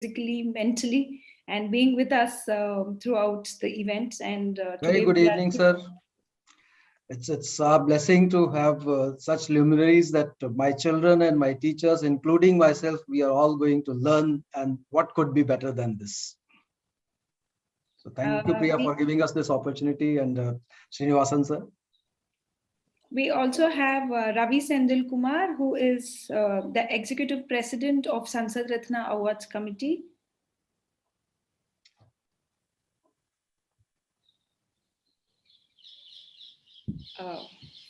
physically, mentally, and being with us throughout the event. And Very good evening, sir. It's a blessing to have such luminaries that my children and my teachers, including myself, we are all going to learn, and what could be better than this. So thank you, Priya, for giving us this opportunity, and Srinivasan, sir. We also have Ravi Sendil Kumar, who is the Executive President of Sansad Ratna Awards Committee.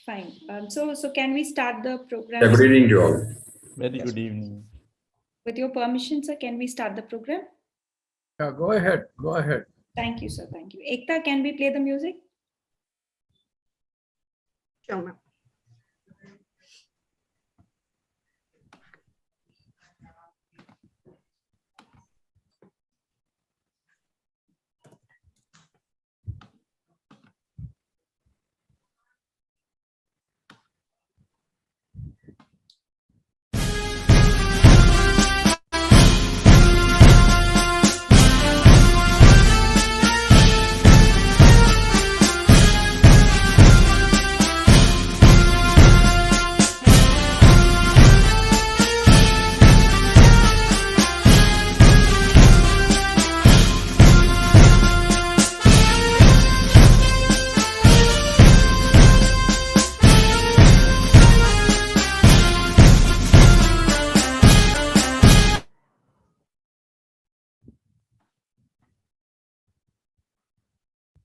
Fine. So can we start the program? Good evening to all. Very good evening. With your permission, sir, can we start the program? Yeah, go ahead. Go ahead. Thank you, sir. Thank you. Ekta, can we play the music? Sure, ma'am.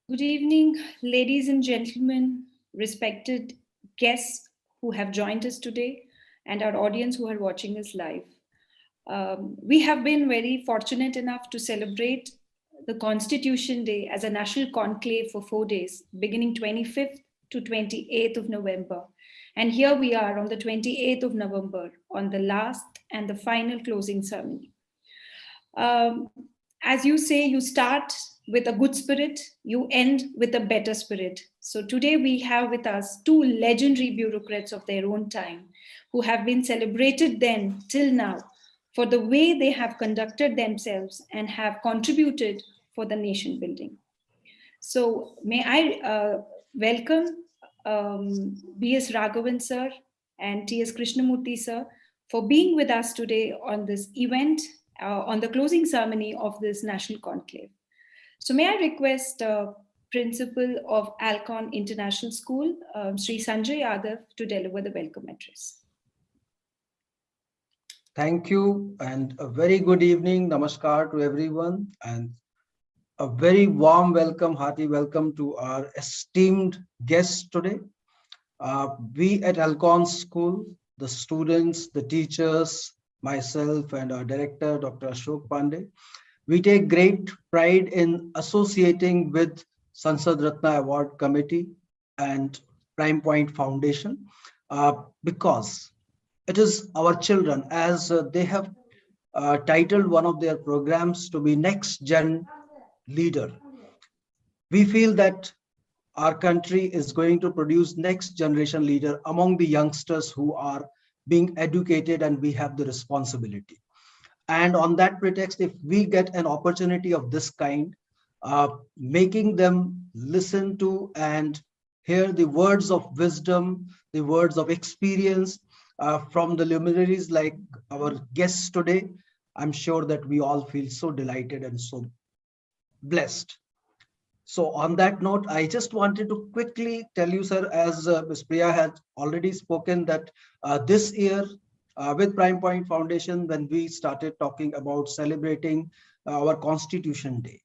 Good evening, ladies and gentlemen, respected guests who have joined us today, and our audience who are watching us live. We have been very fortunate enough to celebrate the Constitution Day as a national conclave for 4 days, beginning 25th to 28th of November. And here we are on the 28th of November, on the last and the final closing ceremony. As you say, you start with a good spirit, you end with a better spirit. So today we have with us two legendary bureaucrats of their own time who have been celebrated then till now for the way they have conducted themselves and have contributed for the nation building. So may I welcome B.S. Raghavan sir and T S Krishnamurthy sir for being with us today on this event, on the closing ceremony of this national conclave. So may I request Principal of Ahlcon International School, Shri Sanjay Yadav, to deliver the welcome address. Thank you, and a very good evening. Namaskar to everyone, and a very warm welcome, hearty welcome to our esteemed guests today. We at Ahlcon School, the students, the teachers, myself, and our director, Dr. Ashok Pandey, we take great pride in associating with Sansad Ratna Award Committee and Prime Point Foundation because it is our children, as they have titled one of their programs to be Next Gen Leader. We feel that our country is going to produce next generation leader among the youngsters who are being educated, and we have the responsibility. And on that pretext, if we get an opportunity of this kind, making them listen to and hear the words of wisdom, the words of experience from the luminaries like our guests today, I'm sure that we all feel so delighted and so blessed. So on that note, I just wanted to quickly tell you, sir, as Ms. Priya had already spoken, that this year, with Prime Point Foundation, when we started talking about celebrating our Constitution Day,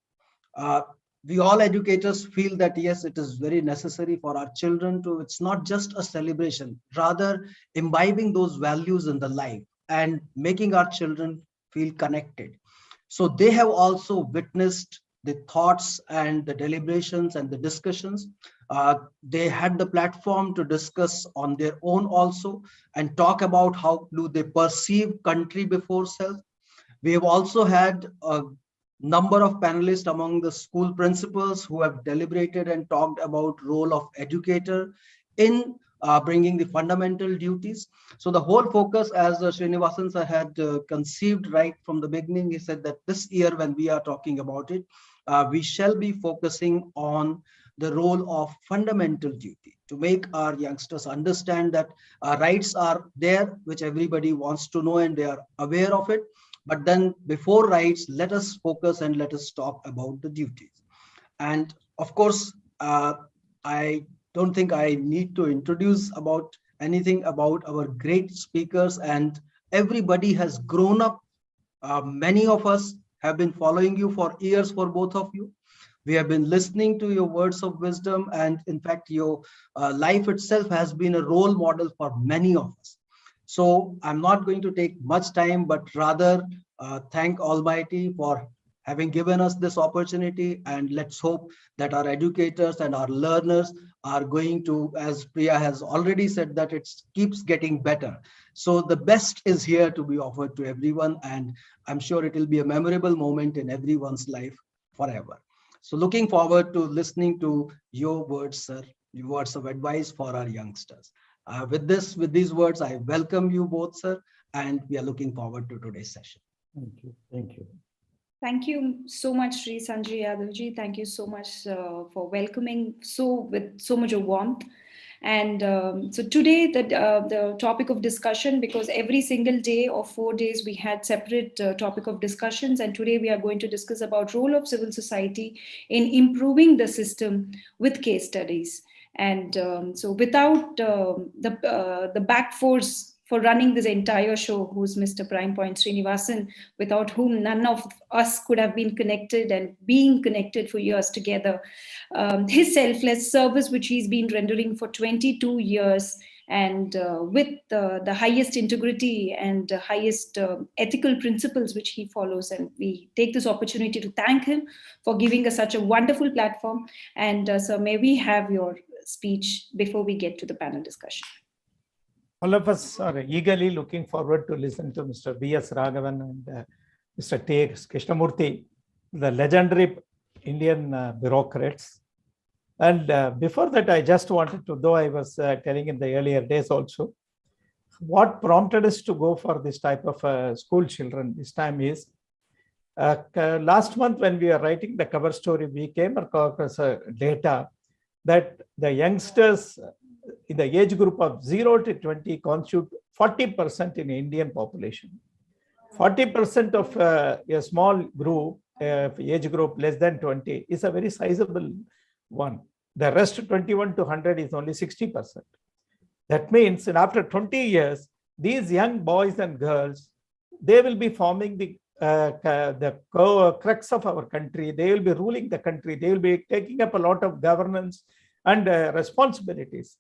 we all educators feel that yes, it is very necessary for our children to, it's not just a celebration, rather imbibing those values in the life and making our children feel connected. So they have also witnessed the thoughts and the deliberations and the discussions. They had the platform to discuss on their own also and talk about how do they perceive country before self. We have also had a number of panelists among the school principals who have deliberated and talked about role of educator in bringing the fundamental duties. So the whole focus, as Srinivasan sir had conceived right from the beginning, he said that this year when we are talking about it, we shall be focusing on the role of fundamental duty to make our youngsters understand that rights are there, which everybody wants to know and they are aware of it. But then before rights, let us focus and let us talk about the duties. And of course, I don't think I need to introduce about anything about our great speakers, and everybody has grown up. Many of us have been following you for years, for both of you. We have been listening to your words of wisdom, and in fact, your life itself has been a role model for many of us. So I'm not going to take much time, but rather thank Almighty for having given us this opportunity. And let's hope that our educators and our learners are going to, as Priya has already said, that it keeps getting better. So the best is here to be offered to everyone. And I'm sure it will be a memorable moment in everyone's life forever. So looking forward to listening to your words, sir, your words of advice for our youngsters. With these words, I welcome you both, sir, and we are looking forward to today's session. Thank you. Thank you. Thank you so much, Shri Sanjay Yadavji. Thank you so much for welcoming with so much of warmth. And so today, the topic of discussion, because every single day or 4 days we had separate topic of discussions, and today we are going to discuss about role of civil society in improving the system with case studies. And so without the back force for running this entire show, who's Mr. Prime Point Srinivasan, without whom none of us could have been connected and being connected for years together. His selfless service, which he's been rendering for 22 years, and with the highest integrity and highest ethical principles which he follows. And we take this opportunity to thank him for giving us such a wonderful platform. And so may we have your speech before we get to the panel discussion. All of us are eagerly looking forward to listen to Mr. B. S. Raghavan and Mr. T S Krishnamurthy, the legendary Indian bureaucrats. And before that, I just wanted to, though I was telling in the earlier days also, what prompted us to go for this type of school children this time is, last month when we were writing the cover story, we came across data that the youngsters in the age group of 0 to 20 constitute 40% in Indian population. 40% of a small group, age group less than 20, is a very sizable one. The rest 21 to 100 is only 60%. That means that after 20 years, these young boys and girls, they will be forming the crux of our country. They will be ruling the country. They will be taking up a lot of governance and responsibilities.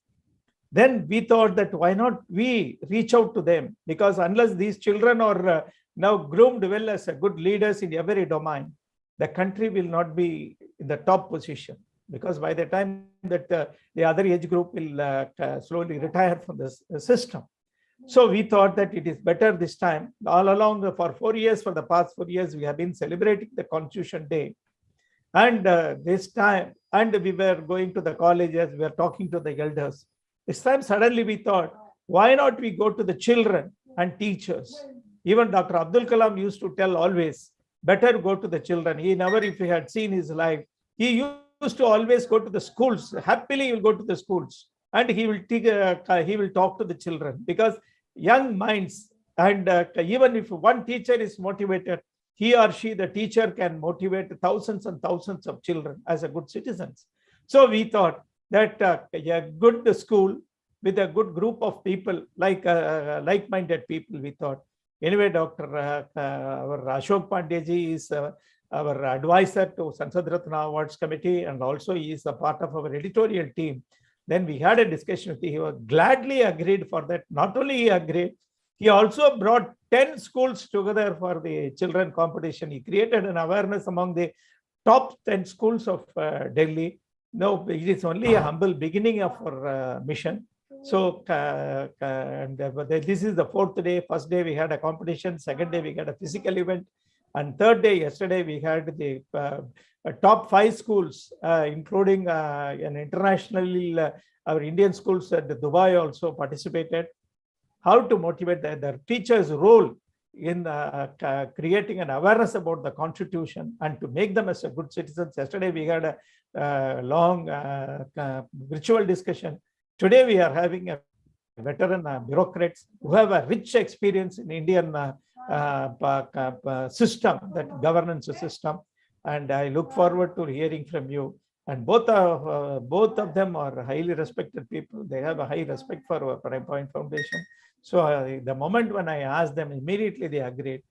Then we thought that why not we reach out to them, because unless these children are now groomed well as good leaders in every domain, the country will not be in the top position, because by the time that the other age group will slowly retire from this system. So we thought that it is better this time. All along for 4 years, for the past 4 years, we have been celebrating the Constitution Day. And this time, and we were going to the colleges, we were talking to the elders. This time, suddenly we thought, why not we go to the children and teachers? Even Dr. Abdul Kalam used to tell always, better go to the children. He never, if he had seen his life, he used to always go to the schools. Happily, he will go to the schools and he will talk to the children, because young minds, and even if one teacher is motivated, he or she, the teacher, can motivate thousands and thousands of children as a good citizens. So we thought that a good school with a good group of people, like-minded people, we thought. Anyway, Dr. Our Ashok Pandeyji is our advisor to Sansad Ratna Awards Committee, and also he is a part of our editorial team. Then we had a discussion with him. He was gladly agreed for that. Not only he agreed, he also brought 10 schools together for the children competition. He created an awareness among the top 10 schools of Delhi. No, it is only a humble beginning of our mission. So this is the 4th day. First day we had a competition. Second day we had a physical event. And third day, yesterday, we had the top 5 schools, including an international Our Indian schools at Dubai also participated. How to motivate the teachers' role in creating an awareness about the Constitution and to make them as a good citizens. Yesterday we had a long virtual discussion. Today we are having a veteran bureaucrats who have a rich experience in Indian system, that governance system. And I look forward to hearing from you. And both of them are highly respected people. They have a high respect for Prime Point Foundation. So the moment when I asked them, immediately they agreed.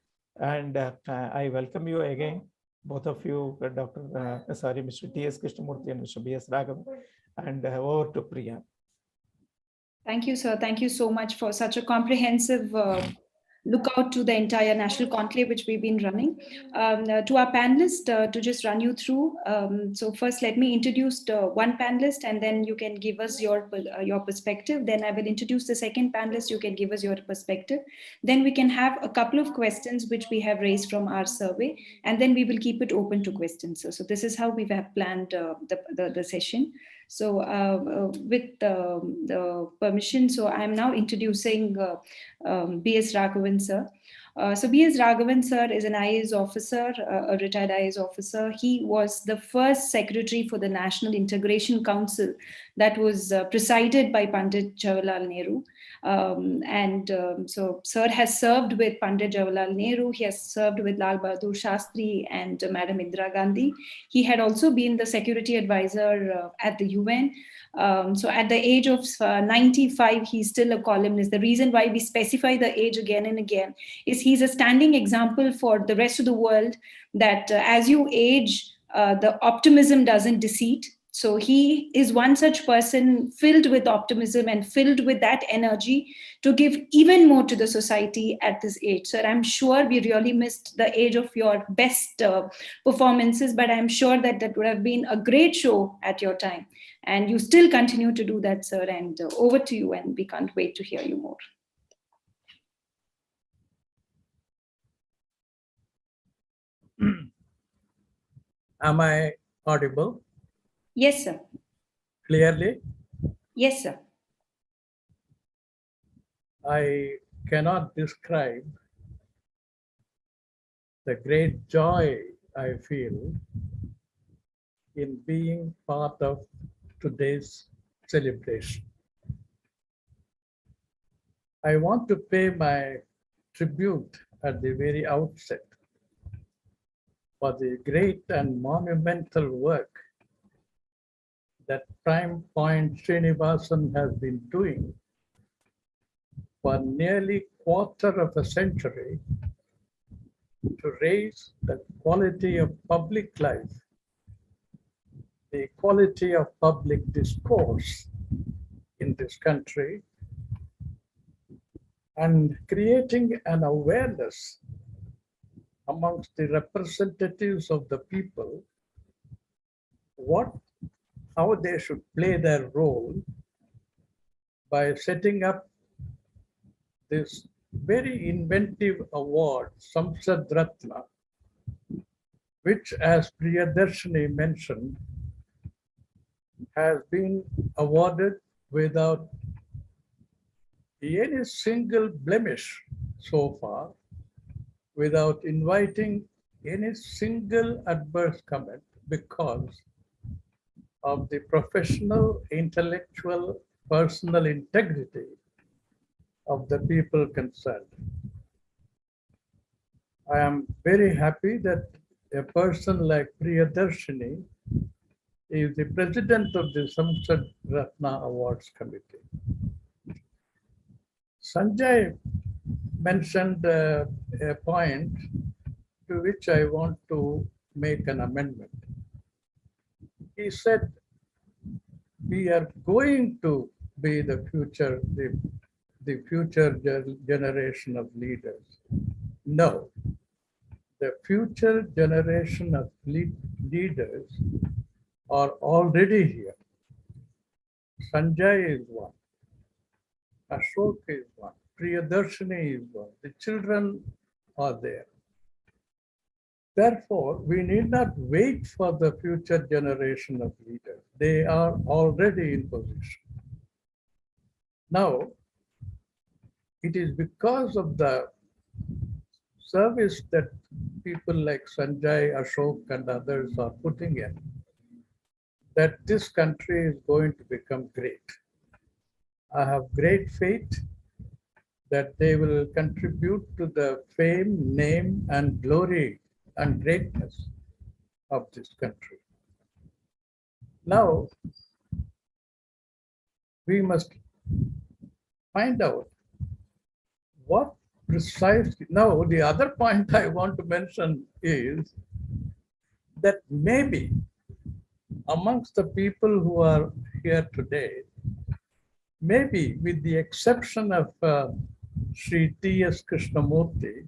And I welcome you again, both of you, Mr. T S Krishnamurthy and Mr. B S Raghavan. And over to Priya. Thank you, sir. Thank you so much for such a comprehensive look out to the entire national conclave which we've been running. To our panelists, to just run you through. So first, let me introduce one panelist, and then you can give us your perspective. Then I will introduce the second panelist. You can give us your perspective. Then we can have a couple of questions which we have raised from our survey, and then we will keep it open to questions. So this is how we have planned the session. So with the permission, so I'm now introducing B.S. Raghavan, sir. So B.S. Raghavan, sir, is an IAS officer, a retired IAS officer. He was the first secretary for the National Integration Council that was presided by Pandit Jawaharlal Nehru. So sir has served with Pandit Jawaharlal Nehru. He has served with Lal Bahadur Shastri and Madam Indira Gandhi. He had also been the security advisor at the UN. So at the age of 95, he's still a columnist. The reason why we specify the age again and again is he's a standing example for the rest of the world that as you age, the optimism doesn't deceit. So he is one such person filled with optimism and filled with that energy to give even more to the society at this age. Sir, I'm sure we really missed the age of your best performances, but I'm sure that that would have been a great show at your time. And you still continue to do that, sir. And over to you, and we can't wait to hear you more. Am I audible? Yes, sir. Clearly? Yes, sir. I cannot describe the great joy I feel in being part of today's celebration. I want to pay my tribute at the very outset for the great and monumental work that Prime Point Srinivasan has been doing for nearly quarter of a century to raise the quality of public life, the quality of public discourse in this country, and creating an awareness amongst the representatives of the people how they should play their role by setting up this very inventive award, Sansad Ratna, which, as Priyadharshni mentioned, has been awarded without any single blemish so far, without inviting any single adverse comment, because of the professional, intellectual, personal integrity of the people concerned. I am very happy that a person like Priyadharshni is the president of the Sansad Ratna Awards Committee. Sanjay mentioned a point to which I want to make an amendment. He said, we are going to be the future generation of leaders. No, the future generation of leaders are already here. Sanjay is one, Ashok is one, Priyadharshini is one. The children are there. Therefore, we need not wait for the future generation of leaders. They are already in position. Now, it is because of the service that people like Sanjay, Ashok, and others are putting in that this country is going to become great. I have great faith that they will contribute to the fame, name, and glory and greatness of this country. Now, we must find out what precisely. Now, the other point I want to mention is that maybe amongst the people who are here today, maybe with the exception of Shri T S Krishnamurthy,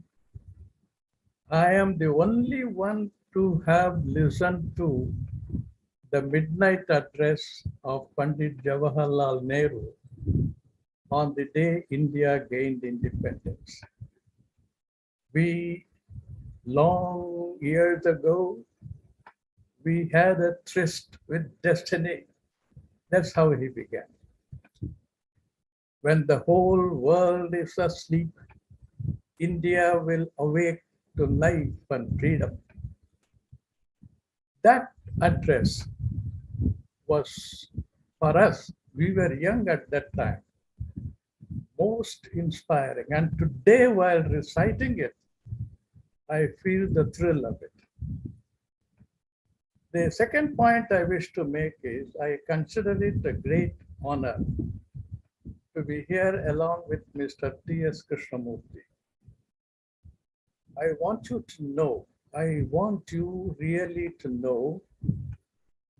I am the only one to have listened to the midnight address of Pandit Jawaharlal Nehru on the day India gained independence. We, long years ago, we had a tryst with destiny. That's how he began. When the whole world is asleep, India will awake to life and freedom. That address was, for us, we were young at that time, most inspiring. And today, while reciting it, I feel the thrill of it. The second point I wish to make is I consider it a great honor to be here along with Mr. T S Krishnamurthy. I want you to know, I want you really to know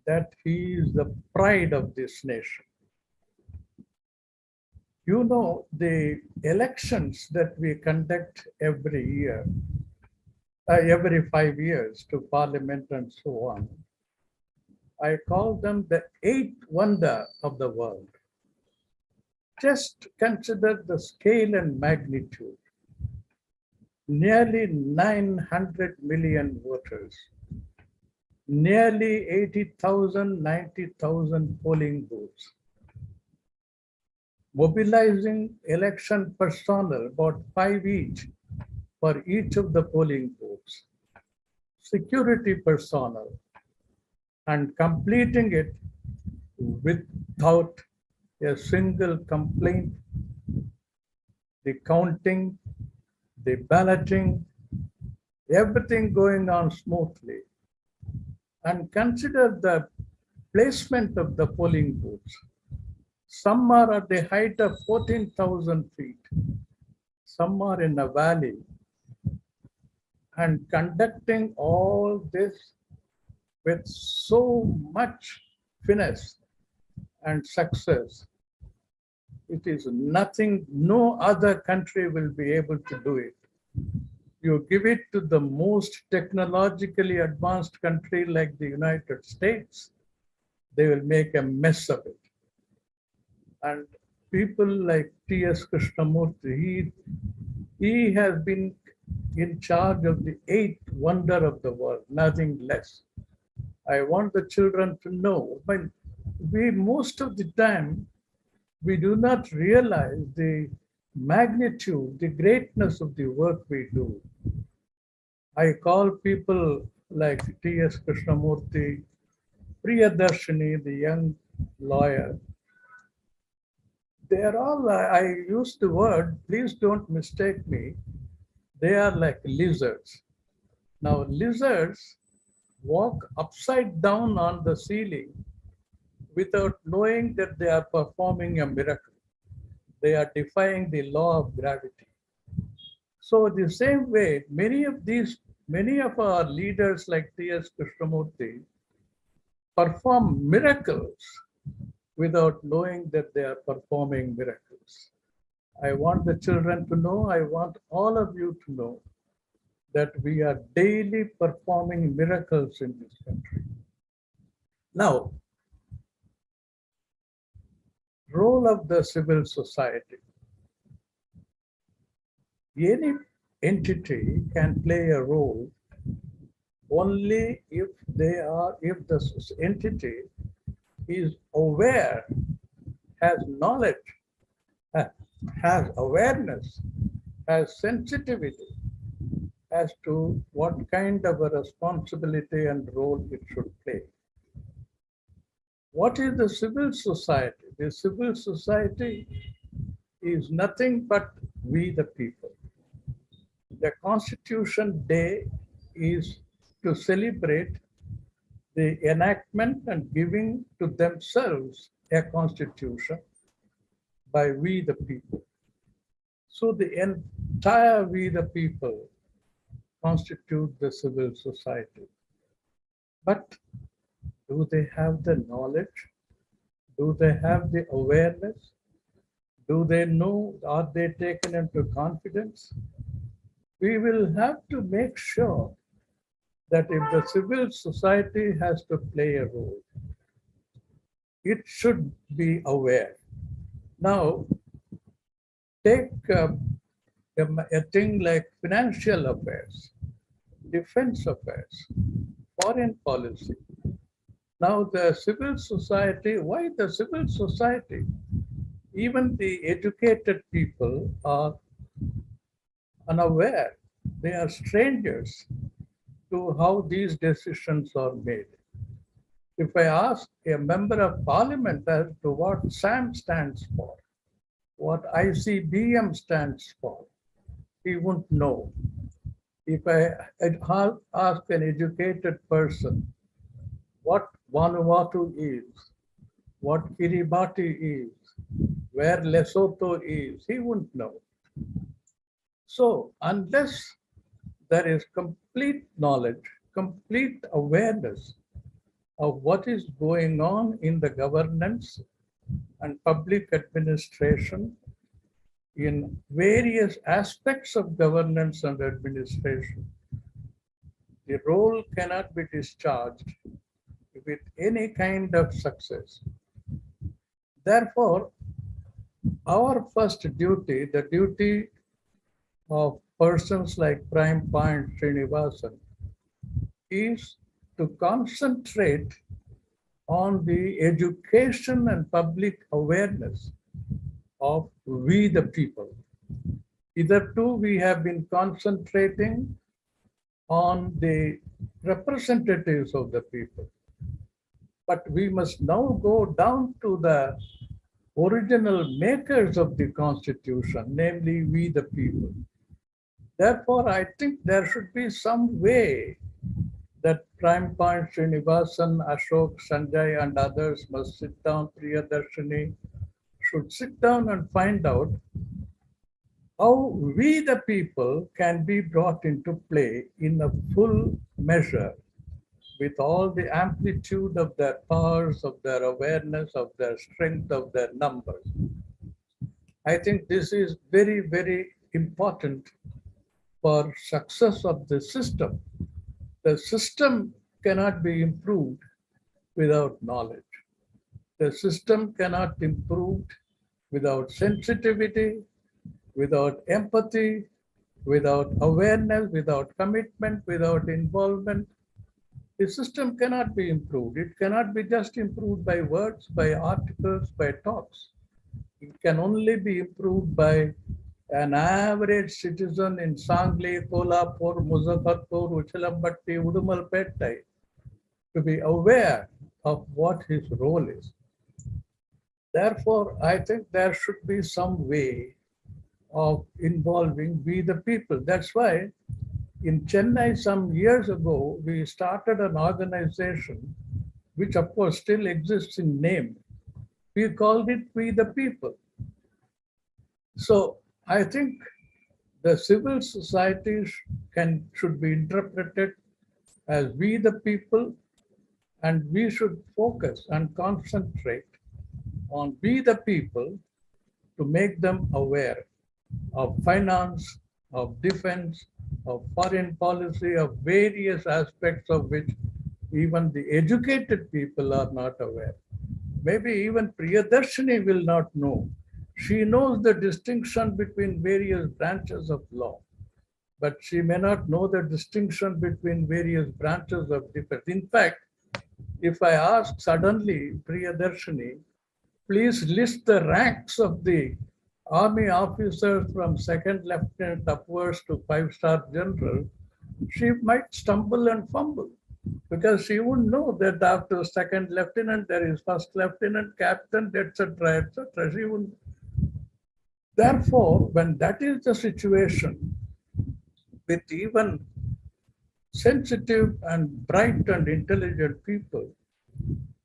that he is the pride of this nation. You know, the elections that we conduct every year, every 5 years to parliament and so on, I call them the eighth wonder of the world. Just consider the scale and magnitude. Nearly 900 million voters, nearly 80,000, 90,000 polling booths, mobilizing election personnel, about 5 each for each of the polling booths, security personnel, and completing it without a single complaint, the counting, the balloting, everything going on smoothly. And consider the placement of the polling booths. Some are at the height of 14,000 feet. Some are in a valley. And conducting all this with so much finesse and success, it is nothing, no other country will be able to do it. You give it to the most technologically advanced country like the United States, they will make a mess of it. And people like T S Krishnamurthy, he has been in charge of the eighth wonder of the world, nothing less. I want the children to know, but we most of the time, we do not realize the magnitude, the greatness of the work we do. I call people like T S Krishnamurthy, Priyadharshni, the young lawyer. They are all, I use the word, please don't mistake me, they are like lizards. Now, lizards walk upside down on the ceiling without knowing that they are performing a miracle. They are defying the law of gravity. So the same way, many of our leaders like T S Krishnamurthy perform miracles without knowing that they are performing miracles. I want the children to know, I want all of you to know that we are daily performing miracles in this country. Now, role of the civil society. Any entity can play a role only if the entity is aware, has knowledge has awareness, has sensitivity as to what kind of a responsibility and role it should play. What is the civil society? The civil society is nothing but we the people. The Constitution Day is to celebrate the enactment and giving to themselves a constitution by we the people. So the entire we the people constitute the civil society. But do they have the knowledge? Do they have the awareness? Do they know? Are they taken into confidence? We will have to make sure that if the civil society has to play a role, it should be aware. Now, take a thing like financial affairs, defense affairs, foreign policy. Now, the civil society, why the civil society? Even the educated people are unaware. They are strangers to how these decisions are made. If I ask a member of parliament as to what SAM stands for, what ICBM stands for, he won't know. If I ask an educated person what Vanuatu is, what Kiribati is, where Lesotho is, he wouldn't know. So unless there is complete knowledge, complete awareness of what is going on in the governance and public administration, in various aspects of governance and administration, the role cannot be discharged with any kind of success. Therefore, our first duty, the duty of persons like Prime Point Srinivasan, is to concentrate on the education and public awareness of we the people. Hitherto, we have been concentrating on the representatives of the people. But we must now go down to the original makers of the Constitution, namely we the people. Therefore, I think there should be some way that Prime Point Srinivasan, Ashok, Sanjay, and others must sit down, Priyadharshni should sit down and find out how we the people can be brought into play in a full measure with all the amplitude of their powers, of their awareness, of their strength, of their numbers. I think this is very, very important for success of the system. The system cannot be improved without knowledge. The system cannot be improved without sensitivity, without empathy, without awareness, without commitment, without involvement. The system cannot be improved. It cannot be just improved by words, by articles, by talks. It can only be improved by an average citizen in Sangli, Kolhapur, Muzaffarpur, Uchilambatti, Udumalpettai to be aware of what his role is. Therefore, I think there should be some way of involving we the people. That's why in Chennai some years ago, we started an organization which of course still exists in name. We called it We the People. So I think the civil society should be interpreted as we the people, and we should focus and concentrate on we the people to make them aware of finance, of defense, of foreign policy, of various aspects of which even the educated people are not aware. Maybe even Priyadharshni will not know. She knows the distinction between various branches of law, but she may not know the distinction between various branches of defense. In fact, if I ask suddenly Priyadharshni, please list the ranks of the army officers from second lieutenant upwards to five-star general, she might stumble and fumble because she wouldn't know that after second lieutenant there is first lieutenant, captain, etc., etc. She wouldn't. Therefore, when that is the situation, with even sensitive and bright and intelligent people,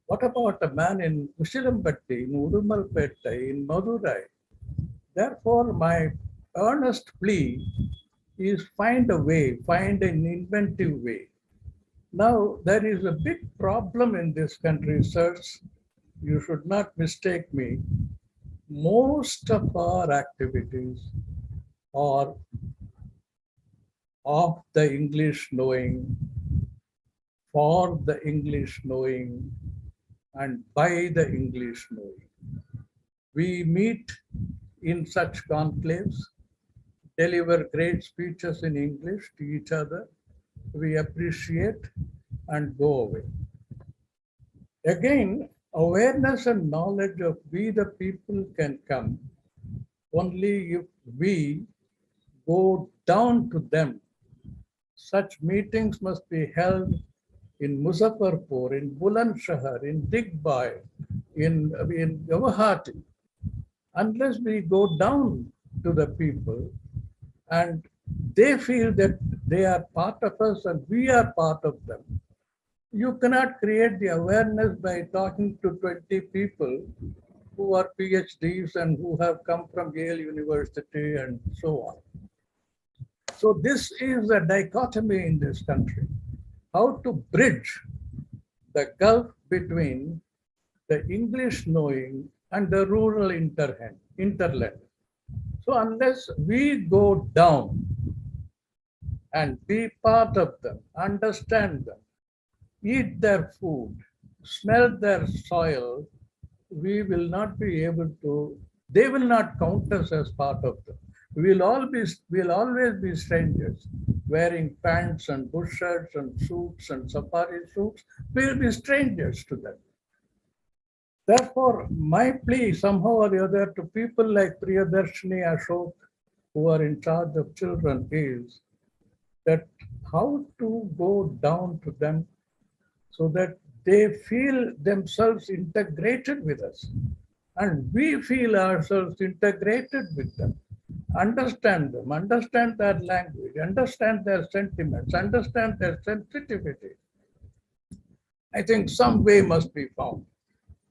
what about a man in Ushilambatti, in Udumalpettai, in Madurai? Therefore, my earnest plea is find a way, find an inventive way. Now, there is a big problem in this country, sirs. You should not mistake me. Most of our activities are of the English knowing, for the English knowing, and by the English knowing. We meet in such conclaves, deliver great speeches in English to each other. We appreciate and go away. Again, awareness and knowledge of we the people can come only if we go down to them. Such meetings must be held in Muzaffarpur, in Bulandshahr, in Digbai, in Guwahati. Unless we go down to the people and they feel that they are part of us and we are part of them, you cannot create the awareness by talking to 20 people who are PhDs and who have come from Yale University and so on. So this is a dichotomy in this country. How to bridge the gulf between the English knowing and the rural interland. So unless we go down and be part of them, understand them, eat their food, smell their soil, we will not be able to, they will not count us as part of them. We'll always be strangers, wearing pants and bush shirts and suits and safari suits. We'll be strangers to them. Therefore, my plea somehow or the other to people like Priyadharshni Ashok, who are in charge of children, is that how to go down to them so that they feel themselves integrated with us and we feel ourselves integrated with them. Understand them, understand their language, understand their sentiments, understand their sensitivity. I think some way must be found.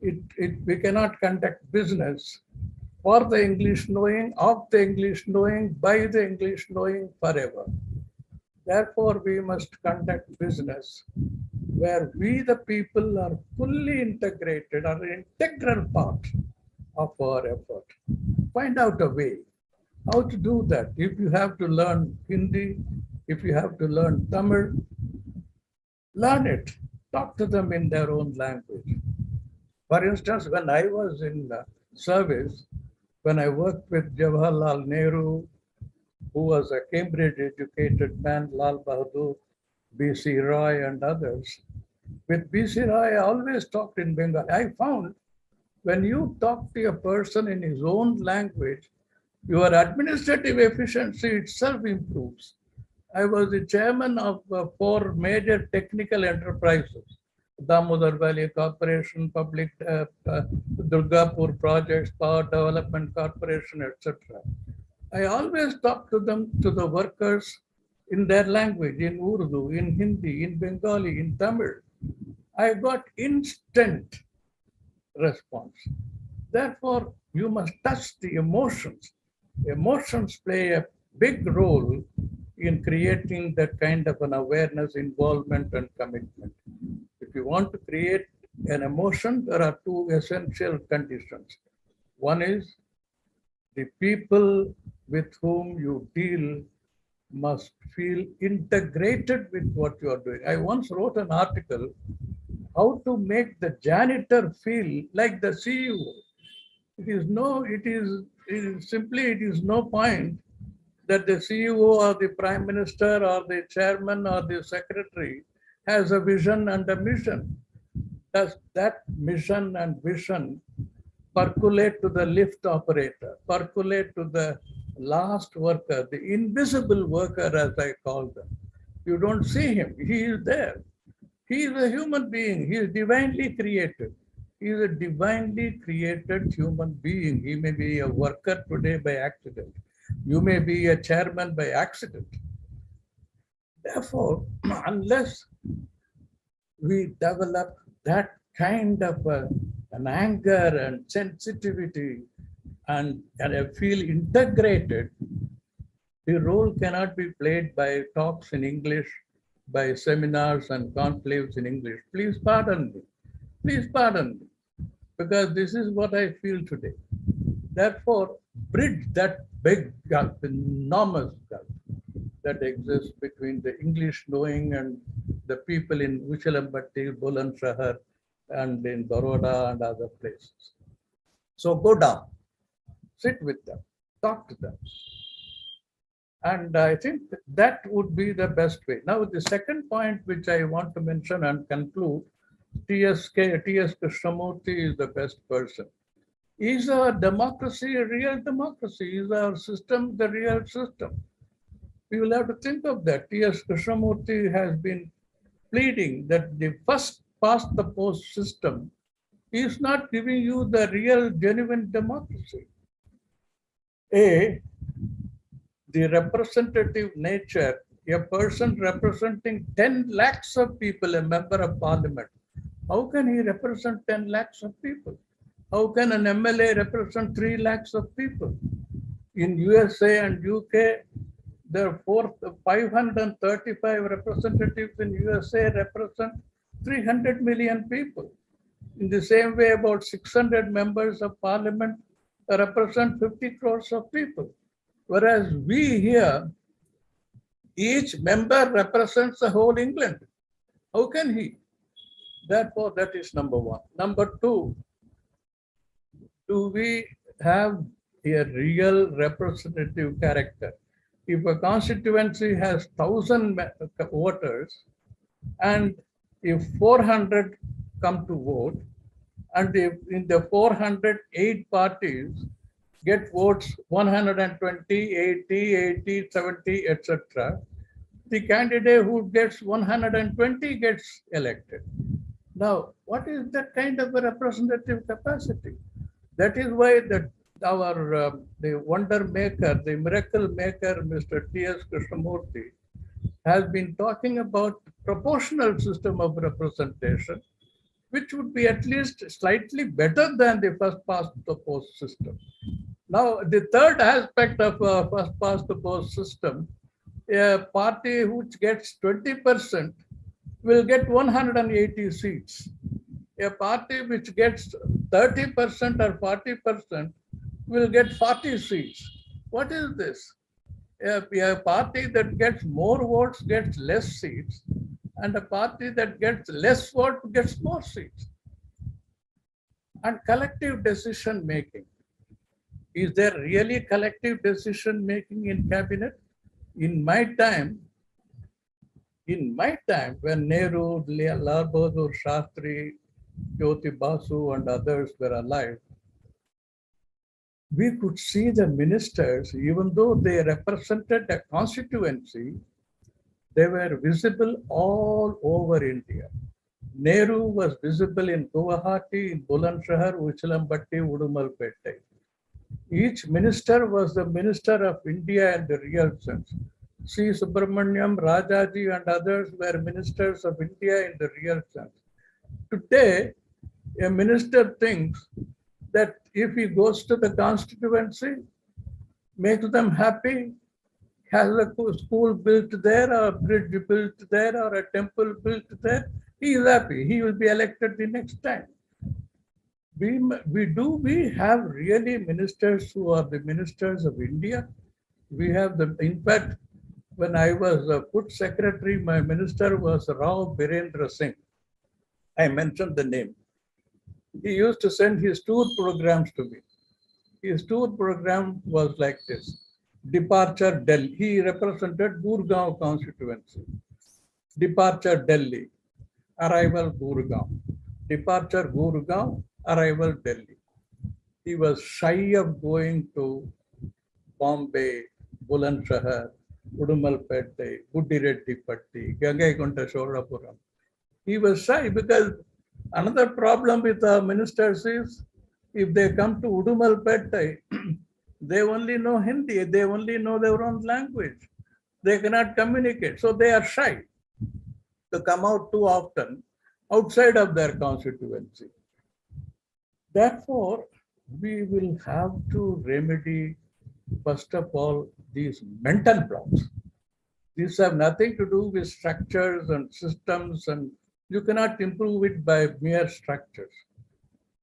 We cannot conduct business for the English knowing, of the English knowing, by the English knowing forever. Therefore, we must conduct business where we, the people, are fully integrated, are an integral part of our effort. Find out a way how to do that. If you have to learn Hindi, if you have to learn Tamil, learn it. Talk to them in their own language. For instance, when I was in service, when I worked with Jawaharlal Nehru, who was a Cambridge educated man, Lal Bahadur, B.C. Roy and others, with B.C. Roy, I always talked in Bengali. I found when you talk to a person in his own language, your administrative efficiency itself improves. I was the chairman of 4 major technical enterprises, Damodar Valley Corporation, Public Durgapur Projects, Power Development Corporation, etc. I always talk to them, to the workers in their language, in Urdu, in Hindi, in Bengali, in Tamil. I got instant response. Therefore, you must touch the emotions. Emotions play a big role in creating that kind of an awareness, involvement, and commitment. If you want to create an emotion, there are 2 essential conditions. One is the people with whom you deal must feel integrated with what you are doing. I once wrote an article, how to make the janitor feel like the CEO. It is no point that the CEO or the Prime Minister or the Chairman or the Secretary has a vision and a mission. Does that mission and vision percolate to the lift operator, percolate to the last worker, the invisible worker, as I call them. You don't see him, he is there. He is a human being, he is divinely created. He is a divinely created human being. He may be a worker today by accident. You may be a chairman by accident. Therefore, unless we develop that kind of an anger and sensitivity and feel integrated, the role cannot be played by talks in English, by seminars and conclaves in English. Please pardon me. Please pardon me. Because this is what I feel today. Therefore, bridge that big gulf, enormous gulf that exists between the English knowing and the people in Uchilambatti, Bulandshahr, and in Baroda and other places. So go down, sit with them, talk to them. And I think that would be the best way. Now, the second point which I want to mention and conclude, T S Krishnamurthy is the best person. Is our democracy a real democracy? Is our system the real system? We will have to think of that. T S Krishnamurthy has been pleading that the first past the post system is not giving you the real, genuine democracy. The representative nature, a person representing 10 lakhs of people, a member of parliament. How can he represent 10 lakhs of people? How can an MLA represent 3 lakhs of people? In USA and UK, there are 535 representatives in USA represent 300 million people. In the same way, about 600 members of parliament represent 50 crores of people. Whereas we here, each member represents the whole England. How can he? Therefore, that is number one. Number two, do we have a real representative character? If a constituency has 1,000 voters, and if 400 come to vote, and if in the 408 parties get votes 120, 80, 80, 70, etc., the candidate who gets 120 gets elected. Now, what is that kind of a representative capacity? That is why the wonder maker, the miracle maker, Mr. T S Krishnamurthy, has been talking about proportional system of representation, which would be at least slightly better than the first past the post system. Now, the third aspect of first past the post system, a party which gets 20% will get 180 seats. A party which gets 30% or 40% will get 40 seats. What is this? A party that gets more votes gets less seats, and a party that gets less votes gets more seats. And collective decision making. Is there really collective decision making in cabinet? In my time, when Nehru, Lal Bahadur Shastri, Jyoti Basu and others were alive, we could see the ministers, even though they represented a constituency, they were visible all over India. Nehru was visible in Guwahati, in Bulandshahr, Uchilambatti, Udumalpette. Each minister was the minister of India in the real sense. C. Subramaniam, Rajaji and others were ministers of India in the real sense. Today, a minister thinks that if he goes to the constituency, makes them happy, has a school built there, or a bridge built there, or a temple built there, he is happy. He will be elected the next time. We have really ministers who are the ministers of India. We have them. In fact, when I was a food secretary, my minister was Rao Birendra Singh. I mentioned the name. He used to send his tour programs to me. His tour program was like this. Departure Delhi. He represented Gurgaon constituency. Departure Delhi. Arrival Gurgaon. Departure Gurgaon. Arrival Delhi. He was shy of going to Bombay, Bulandshahr, Udumalpete, Buddireddipatti, Gangaikonda Cholapuram. He was shy because another problem with the ministers is if they come to Udumalpete, they only know Hindi, they only know their own language. They cannot communicate, so they are shy to come out too often outside of their constituency. Therefore, we will have to remedy, first of all, these mental blocks. These have nothing to do with structures and systems, and you cannot improve it by mere structures.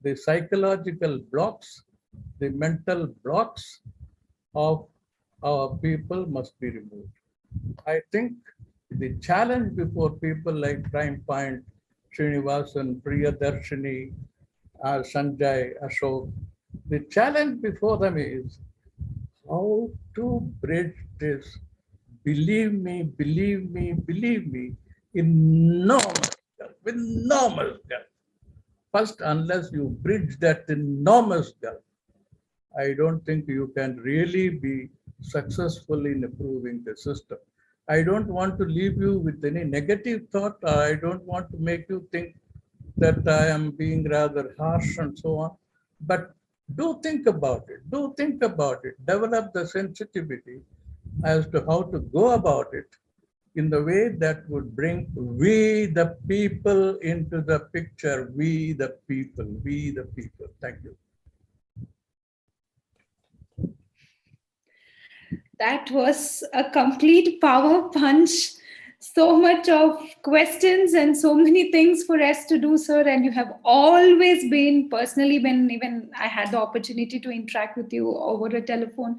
The psychological blocks, the mental blocks of our people must be removed. I think the challenge before people like Prime Point, Srinivasan, Priyadharshni, Sanjay, Ashok, the challenge before them is how to bridge this believe me, believe me, believe me, enormous gulf, enormous gulf. First, unless you bridge that enormous gulf, I don't think you can really be successful in improving the system. I don't want to leave you with any negative thought. I don't want to make you think that I am being rather harsh and so on. But do think about it. Do think about it. Develop the sensitivity as to how to go about it in the way that would bring we the people into the picture. We the people, we the people. Thank you. That was a complete power punch. So much of questions and so many things for us to do, sir. And you have always been, personally, when even I had the opportunity to interact with you over a telephone,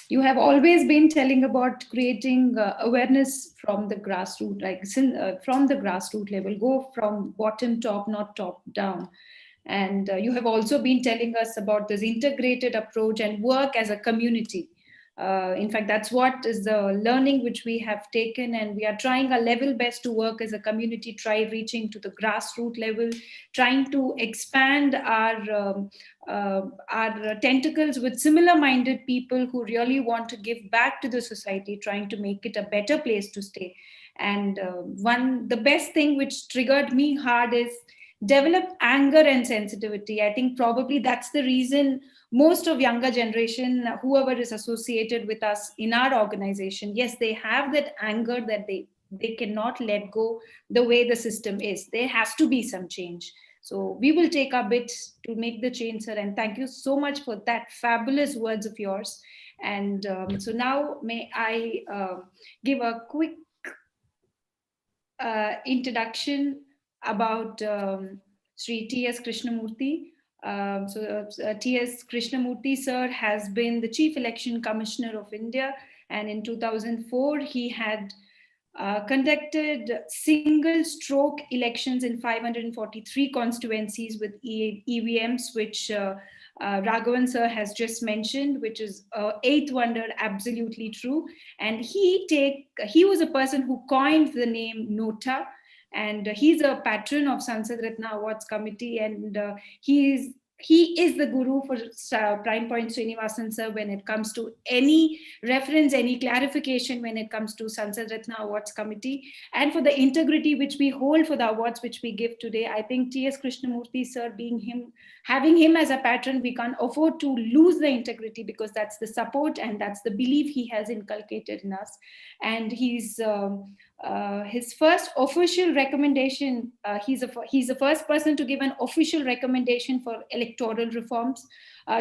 you have always been telling about creating awareness from the grassroots, like from the grassroots level, go from bottom top, not top down. And you have also been telling us about this integrated approach and work as a community. In fact, that's what is the learning which we have taken, and we are trying our level best to work as a community, try reaching to the grassroots level, trying to expand our tentacles with similar-minded people who really want to give back to the society, trying to make it a better place to stay. And the best thing which triggered me hard is develop anger and sensitivity. I think probably that's the reason most of younger generation, whoever is associated with us in our organization, yes, they have that anger that they cannot let go the way the system is. There has to be some change. So we will take our bit to make the change, sir. And thank you so much for that fabulous words of yours. And so now may I give a quick introduction about Shri T S Krishnamurthy. T S Krishnamurthy, sir, has been the Chief Election Commissioner of India, and in 2004 he had conducted single stroke elections in 543 constituencies with EVMs, which Raghavan sir has just mentioned, which is eighth wonder, absolutely true. And he was a person who coined the name Nota, and he's a patron of Sansad Ratna Awards Committee, and he is the guru for Prime Point Srinivasan sir when it comes to any reference, any clarification when it comes to Sansad Ratna Awards Committee, and for the integrity which we hold for the awards which we give today. I think T S Krishnamurthy sir, having him as a patron, we can't afford to lose the integrity, because that's the support and that's the belief he has inculcated in us. And he's his first official recommendation, he's the first person to give an official recommendation for electoral reforms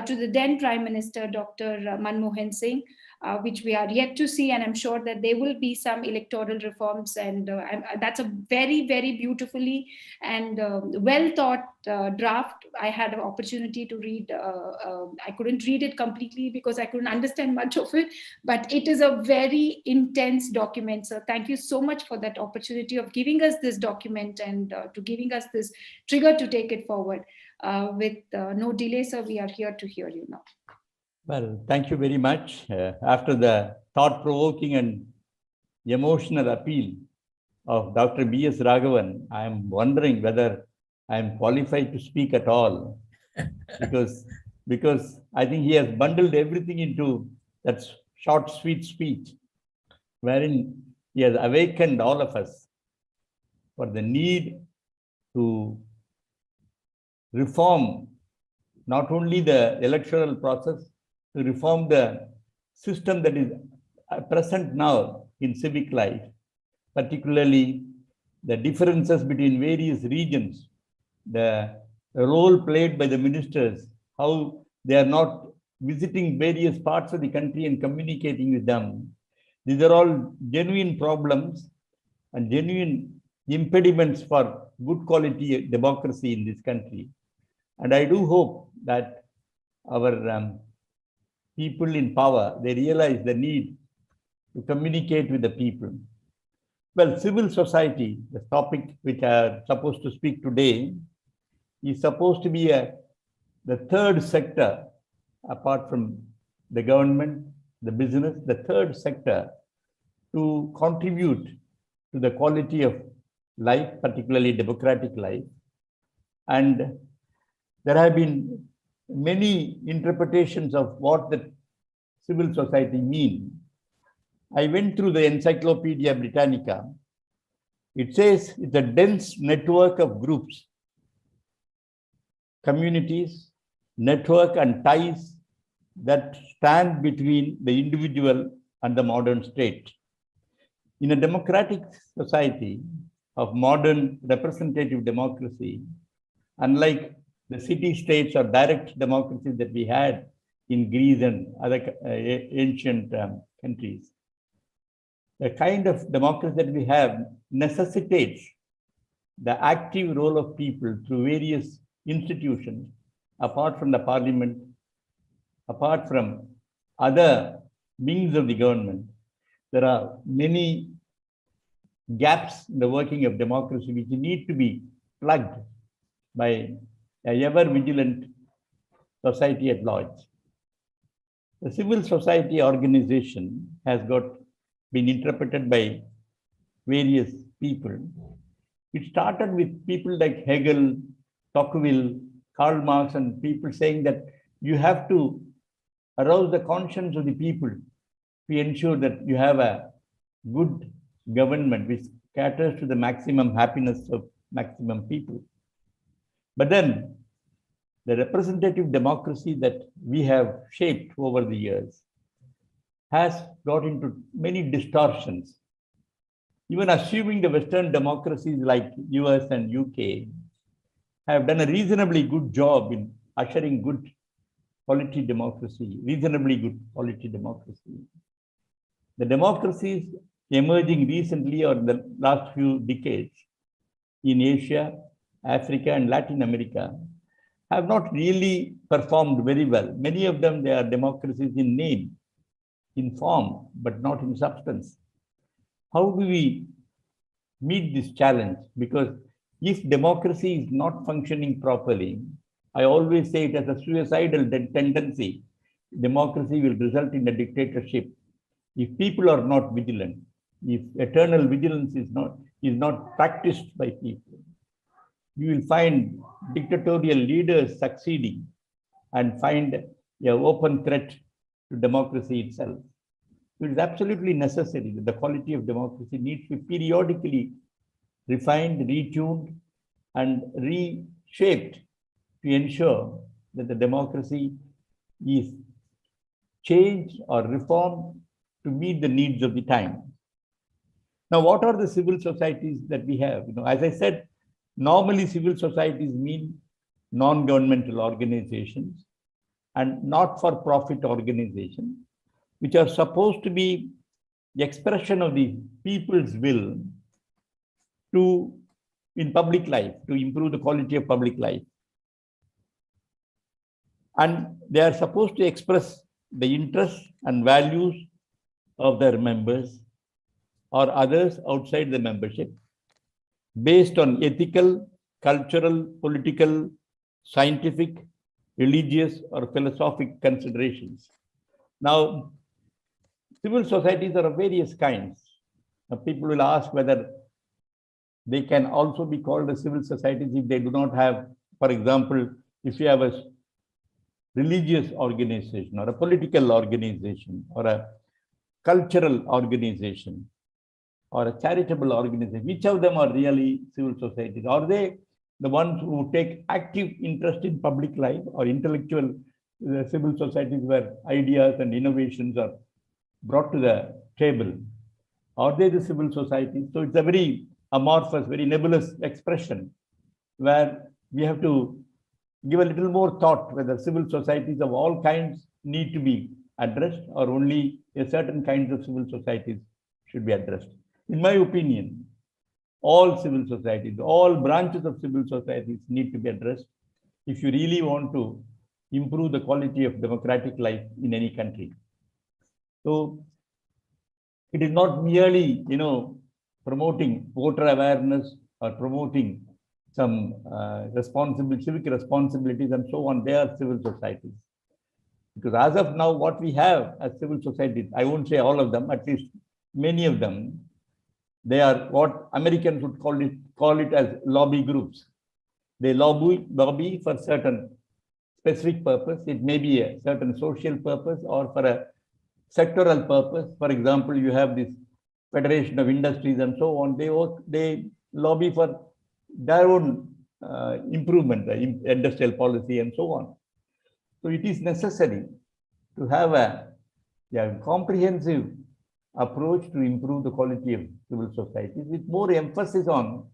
to the then Prime Minister, Dr. Manmohan Singh, which we are yet to see. And I'm sure that there will be some electoral reforms. And that's a very, very beautifully and well thought draft. I had an opportunity to read. I couldn't read it completely because I couldn't understand much of it, but it is a very intense document. So thank you so much for that opportunity of giving us this document and to giving us this trigger to take it forward. With no delay, sir, we are here to hear you now. Well, thank you very much. After the thought-provoking and emotional appeal of Dr. B.S. Raghavan, I am wondering whether I am qualified to speak at all, because because I think he has bundled everything into that short, sweet speech, wherein he has awakened all of us for the need to reform not only the electoral process, to reform the system that is present now in civic life, particularly the differences between various regions, the role played by the ministers, how they are not visiting various parts of the country and communicating with them. These are all genuine problems and genuine impediments for good quality democracy in this country. And I do hope that our people in power, they realize the need to communicate with the people. Well, civil society, the topic which I am supposed to speak today, is supposed to be the third sector, apart from the government, the business, the third sector to contribute to the quality of life, particularly democratic life. And there have been many interpretations of what the civil society means. I went through the Encyclopedia Britannica. It says it's a dense network of groups, communities, network and ties that stand between the individual and the modern state. In a democratic society of modern representative democracy, unlike the city-states or direct democracies that we had in Greece and other ancient countries, the kind of democracy that we have necessitates the active role of people through various institutions, apart from the parliament, apart from other wings of the government. There are many gaps in the working of democracy which need to be plugged by a ever-vigilant society at large. The civil society organization has been interpreted by various people. It started with people like Hegel, Tocqueville, Karl Marx, and people saying that you have to arouse the conscience of the people to ensure that you have a good government which caters to the maximum happiness of maximum people. But then the representative democracy that we have shaped over the years has got into many distortions. Even assuming the Western democracies like US and UK have done a reasonably good job in ushering good quality democracy, reasonably good quality democracy. The democracies emerging recently or in the last few decades in Asia, Africa, and Latin America have not really performed very well. Many of them, they are democracies in name, in form, but not in substance. How do we meet this challenge? Because if democracy is not functioning properly, I always say it has a suicidal tendency. Democracy will result in a dictatorship. If people are not vigilant, if eternal vigilance is not practiced by people, you will find dictatorial leaders succeeding and find an open threat to democracy itself. It is absolutely necessary that the quality of democracy needs to be periodically refined, retuned, and reshaped to ensure that the democracy is changed or reformed to meet the needs of the time. Now, what are the civil societies that we have? As I said, normally civil societies mean non-governmental organizations and not-for-profit organizations, which are supposed to be the expression of the people's will in public life, to improve the quality of public life. And they are supposed to express the interests and values of their members or others outside the membership based on ethical, cultural, political, scientific, religious, or philosophic considerations. Now, civil societies are of various kinds. Now, people will ask whether they can also be called as civil societies if they do not have, for example, if you have a religious organization or a political organization or a cultural organization or a charitable organization, which of them are really civil societies? Are they the ones who take active interest in public life, or intellectual civil societies where ideas and innovations are brought to the table? Are they the civil societies? So it's a very amorphous, very nebulous expression where we have to give a little more thought whether civil societies of all kinds need to be addressed or only a certain kinds of civil societies should be addressed. In my opinion, all civil societies, all branches of civil societies need to be addressed if you really want to improve the quality of democratic life in any country. So it is not merely, promoting voter awareness or promoting some civic responsibilities and so on. They are civil societies. Because as of now, what we have as civil societies, I won't say all of them, at least many of them, they are what Americans would call it as lobby groups. They lobby for certain specific purpose. It may be a certain social purpose or for a sectoral purpose. For example, you have this Federation of Industries and so on. They lobby for their own improvement, the industrial policy and so on. So it is necessary to have a comprehensive approach to improve the quality of civil society with more emphasis on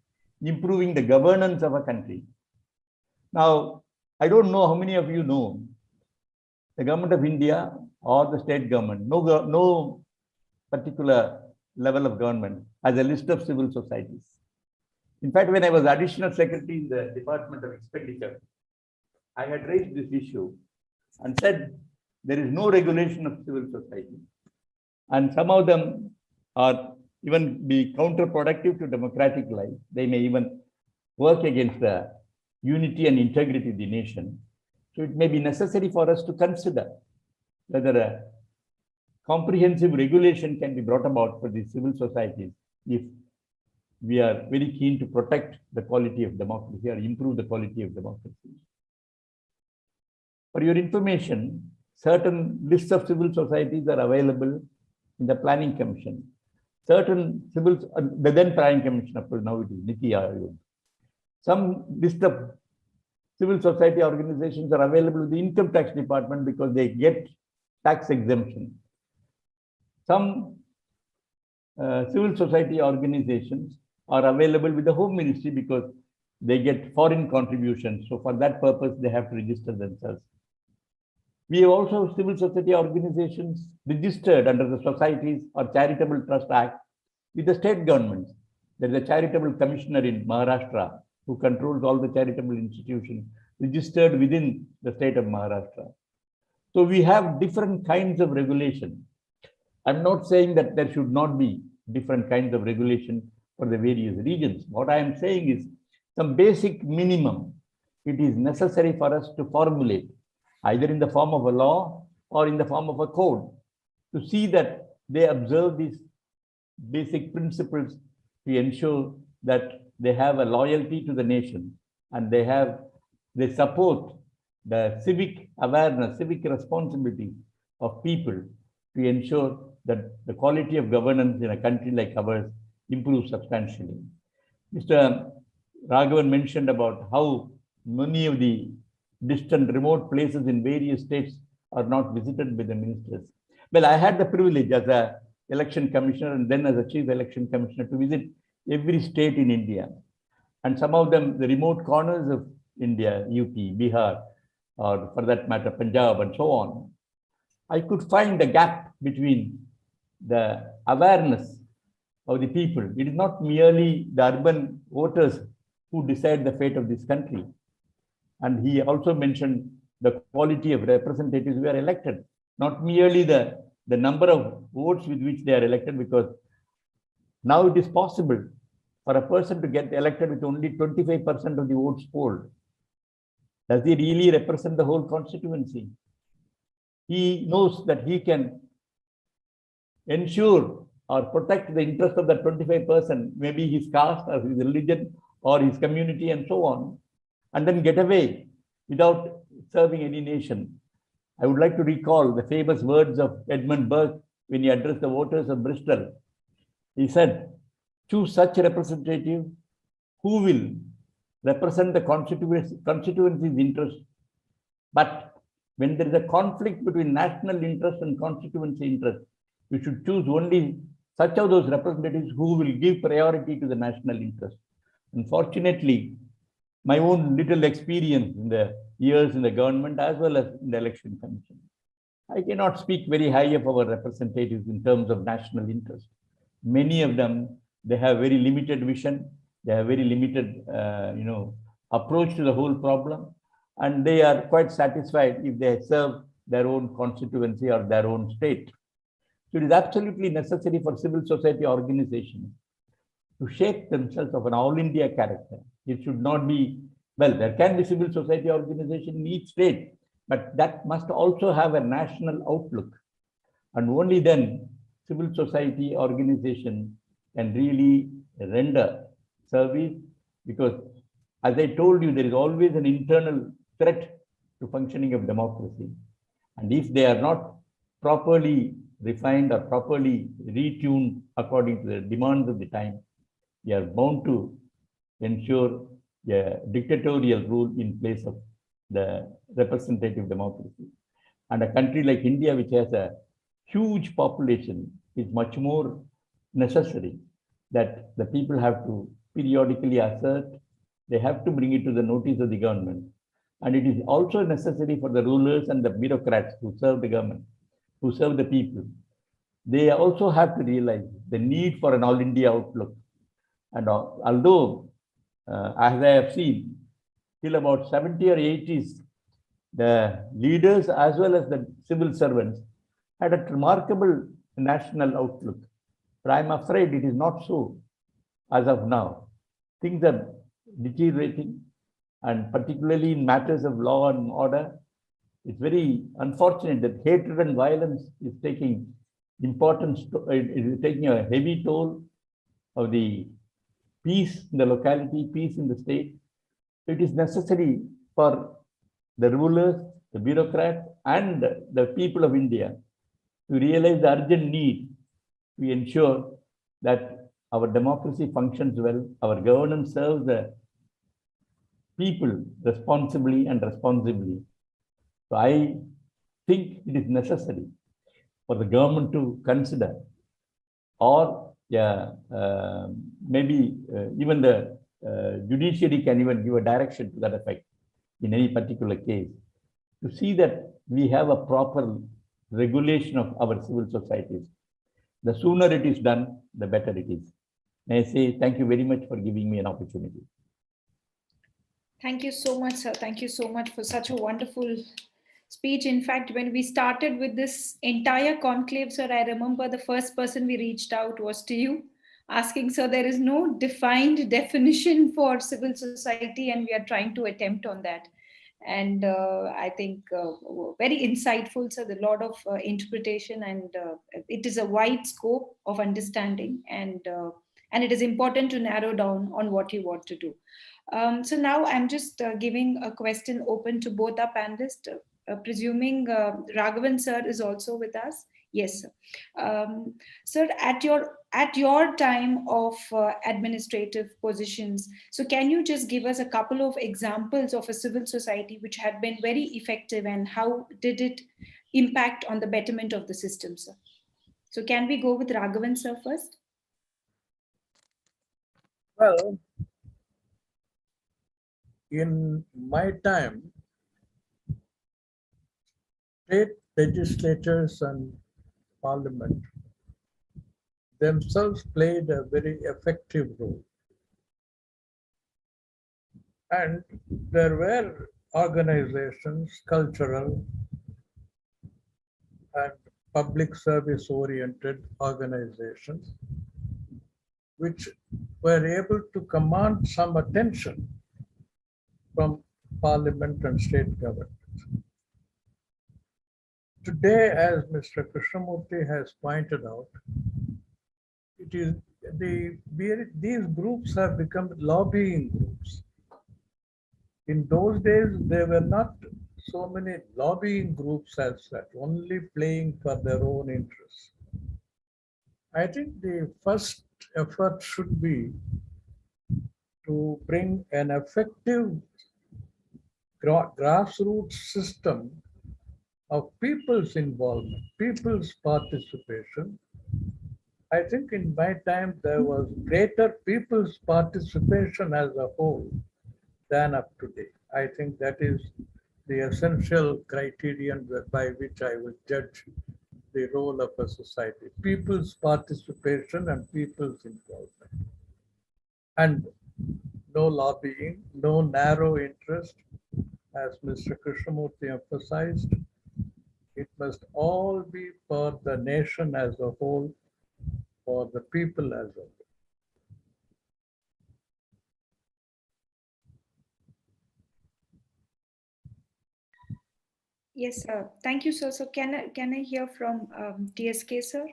improving the governance of a country. Now, I don't know how many of you know the government of India or the state government, no particular level of government has a list of civil societies. In fact, when I was additional secretary in the Department of Expenditure, I had raised this issue and said there is no regulation of civil society. And some of them are even be counterproductive to democratic life. They may even work against the unity and integrity of the nation. So it may be necessary for us to consider whether a comprehensive regulation can be brought about for these civil societies if we are very keen to protect the quality of democracy or improve the quality of democracy. For your information, certain lists of civil societies are available in the Planning Commission. Certain the then Planning Commission, of course, now it is Niti Aayog. Some list of civil society organizations are available with the Income Tax Department because they get tax exemption. Some civil society organizations are available with the Home Ministry because they get foreign contributions. So for that purpose, they have to register themselves. We have also civil society organizations registered under the Societies or Charitable Trust Act with the state governments. There is a charitable commissioner in Maharashtra who controls all the charitable institutions registered within the state of Maharashtra. So we have different kinds of regulation. I'm not saying that there should not be different kinds of regulation for the various regions. What I am saying is some basic minimum it is necessary for us to formulate, either in the form of a law or in the form of a code, to see that they observe these basic principles to ensure that they have a loyalty to the nation and they support the civic awareness, civic responsibility of people to ensure that the quality of governance in a country like ours improves substantially. Mr. Raghavan mentioned about how many of the distant, remote places in various states are not visited by the ministers. Well, I had the privilege as an election commissioner and then as a chief election commissioner to visit every state in India. And some of them, the remote corners of India, UP, Bihar, or for that matter, Punjab and so on, I could find a gap between the awareness of the people. It is not merely the urban voters who decide the fate of this country. And he also mentioned the quality of representatives who are elected, not merely the number of votes with which they are elected, because now it is possible for a person to get elected with only 25% of the votes polled. Does he really represent the whole constituency? He knows that he can ensure or protect the interest of that 25%, maybe his caste or his religion or his community and so on, and then get away without serving any nation. I would like to recall the famous words of Edmund Burke when he addressed the voters of Bristol. He said, choose such a representative who will represent the constituency's interest. But when there is a conflict between national interest and constituency interest, you should choose only such of those representatives who will give priority to the national interest. Unfortunately, my own little experience in the years in the government as well as in the election commission, I cannot speak very high of our representatives in terms of national interest. Many of them, they have very limited vision. They have very limited, approach to the whole problem. And they are quite satisfied if they serve their own constituency or their own state. So it is absolutely necessary for civil society organizations to shape themselves of an all India character. It should not be, well, there can be civil society organization in each state, but that must also have a national outlook. And only then civil society organization can really render service, because as I told you, there is always an internal threat to functioning of democracy. And if they are not properly refined or properly retuned according to the demands of the time, we are bound to ensure a dictatorial rule in place of the representative democracy. And a country like India, which has a huge population, is much more necessary that the people have to periodically assert, they have to bring it to the notice of the government. And it is also necessary for the rulers and the bureaucrats who serve the government, who serve the people. They also have to realize the need for an all India outlook. And although, as I have seen, till about 70 or 80s, the leaders as well as the civil servants had a remarkable national outlook. But I'm afraid it is not so as of now. Things are deteriorating, and particularly in matters of law and order, it's very unfortunate that hatred and violence is taking importance, is taking a heavy toll of the peace in the locality, peace in the state. It is necessary for the rulers, the bureaucrats, and the people of India to realize the urgent need to ensure that our democracy functions well, our governance serves the people responsibly and responsibly. So I think it is necessary for the government to consider, or maybe even the judiciary can even give a direction to that effect in any particular case, to see that we have a proper regulation of our civil societies. The sooner it is done, the better it is. May I say thank you very much for giving me an opportunity. Thank you so much, sir. Thank you so much for such a wonderful speech. In fact, when we started with this entire conclave, sir, I remember the first person we reached out was to you, asking, sir, there is no defined definition for civil society, and we are trying to attempt on that. And I think very insightful, sir, a lot of interpretation, and it is a wide scope of understanding, and it is important to narrow down on what you want to do. So now I'm just giving a question open to both our panelists, presuming Raghavan sir is also with us. Yes, sir. Sir, at your time of administrative positions, so can you just give us a couple of examples of a civil society which had been very effective, and how did it impact on the betterment of the system, sir? So can we go with Raghavan sir first? Well, in my time, state legislatures and parliament themselves played a very effective role. And there were organizations, cultural and public service oriented organizations, which were able to command some attention from parliament and state government. Today, as Mr. Krishnamurthy has pointed out, it is these groups have become lobbying groups. In those days, they were not so many lobbying groups as that, only playing for their own interests. I think the first effort should be to bring an effective grassroots system of people's involvement, people's participation. I think in my time there was greater people's participation as a whole than up to date. I think that is the essential criterion by which I will judge the role of a society, people's participation and people's involvement. And no lobbying, no narrow interest, as Mr. Krishnamurthy emphasized. It must all be for the nation as a whole, for the people as a whole. Yes, sir. Thank you, sir. So can I hear from TSK, sir,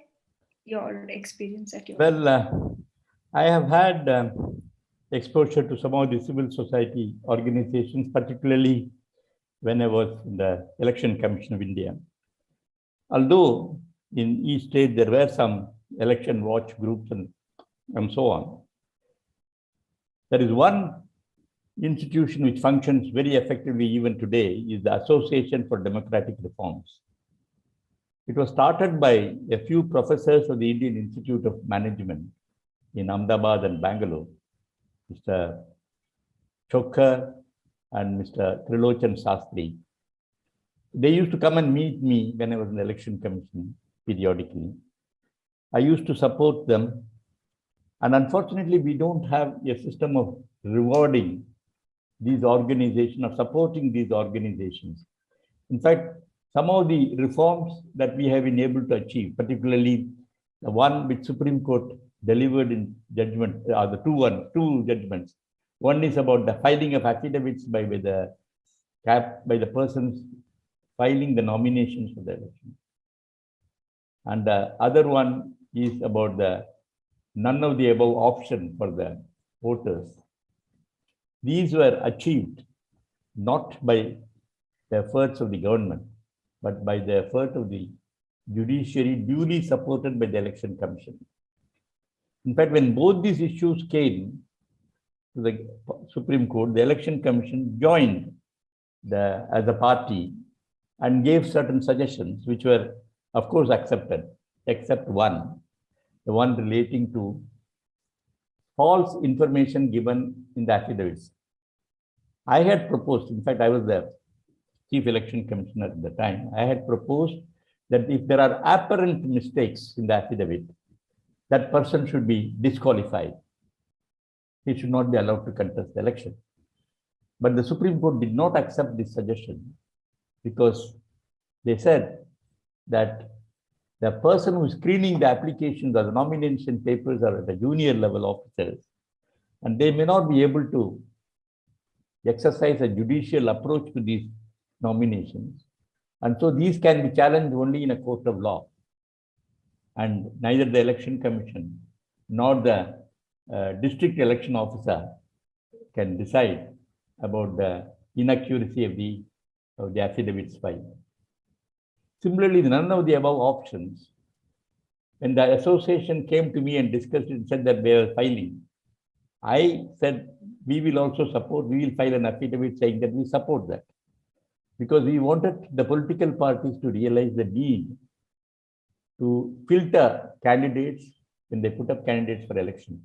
your experience at your... Well, I have had exposure to some of the civil society organizations, particularly when I was in the Election Commission of India. Although in each state there were some election watch groups and so on, there is one institution which functions very effectively even today is the Association for Democratic Reforms. It was started by a few professors of the Indian Institute of Management in Ahmedabad and Bangalore, Mr. Chokkar and Mr. Trilochan Sastri. They used to come and meet me when I was in the Election Commission periodically. I used to support them. And unfortunately, we don't have a system of rewarding these organizations or supporting these organizations. In fact, some of the reforms that we have been able to achieve, particularly the one which Supreme Court delivered in judgment, the two judgments. One is about the filing of affidavits by the persons filing the nominations for the election. And the other one is about the none of the above option for the voters. These were achieved not by the efforts of the government, but by the effort of the judiciary duly supported by the Election Commission. In fact, when both these issues came to the Supreme Court, the Election Commission joined as a party and gave certain suggestions which were, of course, accepted, except one, the one relating to false information given in the affidavits. I had proposed, in fact, I was the Chief Election Commissioner at the time, I had proposed that if there are apparent mistakes in the affidavit, that person should be disqualified. He should not be allowed to contest the election. But the Supreme Court did not accept this suggestion because they said that the person who is screening the applications or the nomination papers are at a junior level officers, and they may not be able to exercise a judicial approach to these nominations. And so these can be challenged only in a court of law. And neither the Election Commission nor the district election officer can decide about the inaccuracy of the affidavits filed. Similarly, none of the above options, when the association came to me and discussed it and said that they were filing, I said, we will also support, we will file an affidavit saying that we support that. Because we wanted the political parties to realize the need to filter candidates when they put up candidates for election.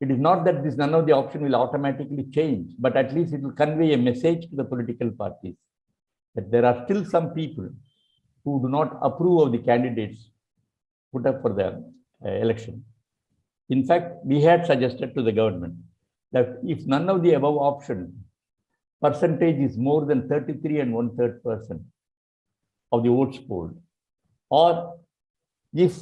It is not that this none of the option will automatically change, but at least it will convey a message to the political parties that there are still some people who do not approve of the candidates put up for the election. In fact, we had suggested to the government that if none of the above option percentage is more than 33 1/3% of the votes polled, or if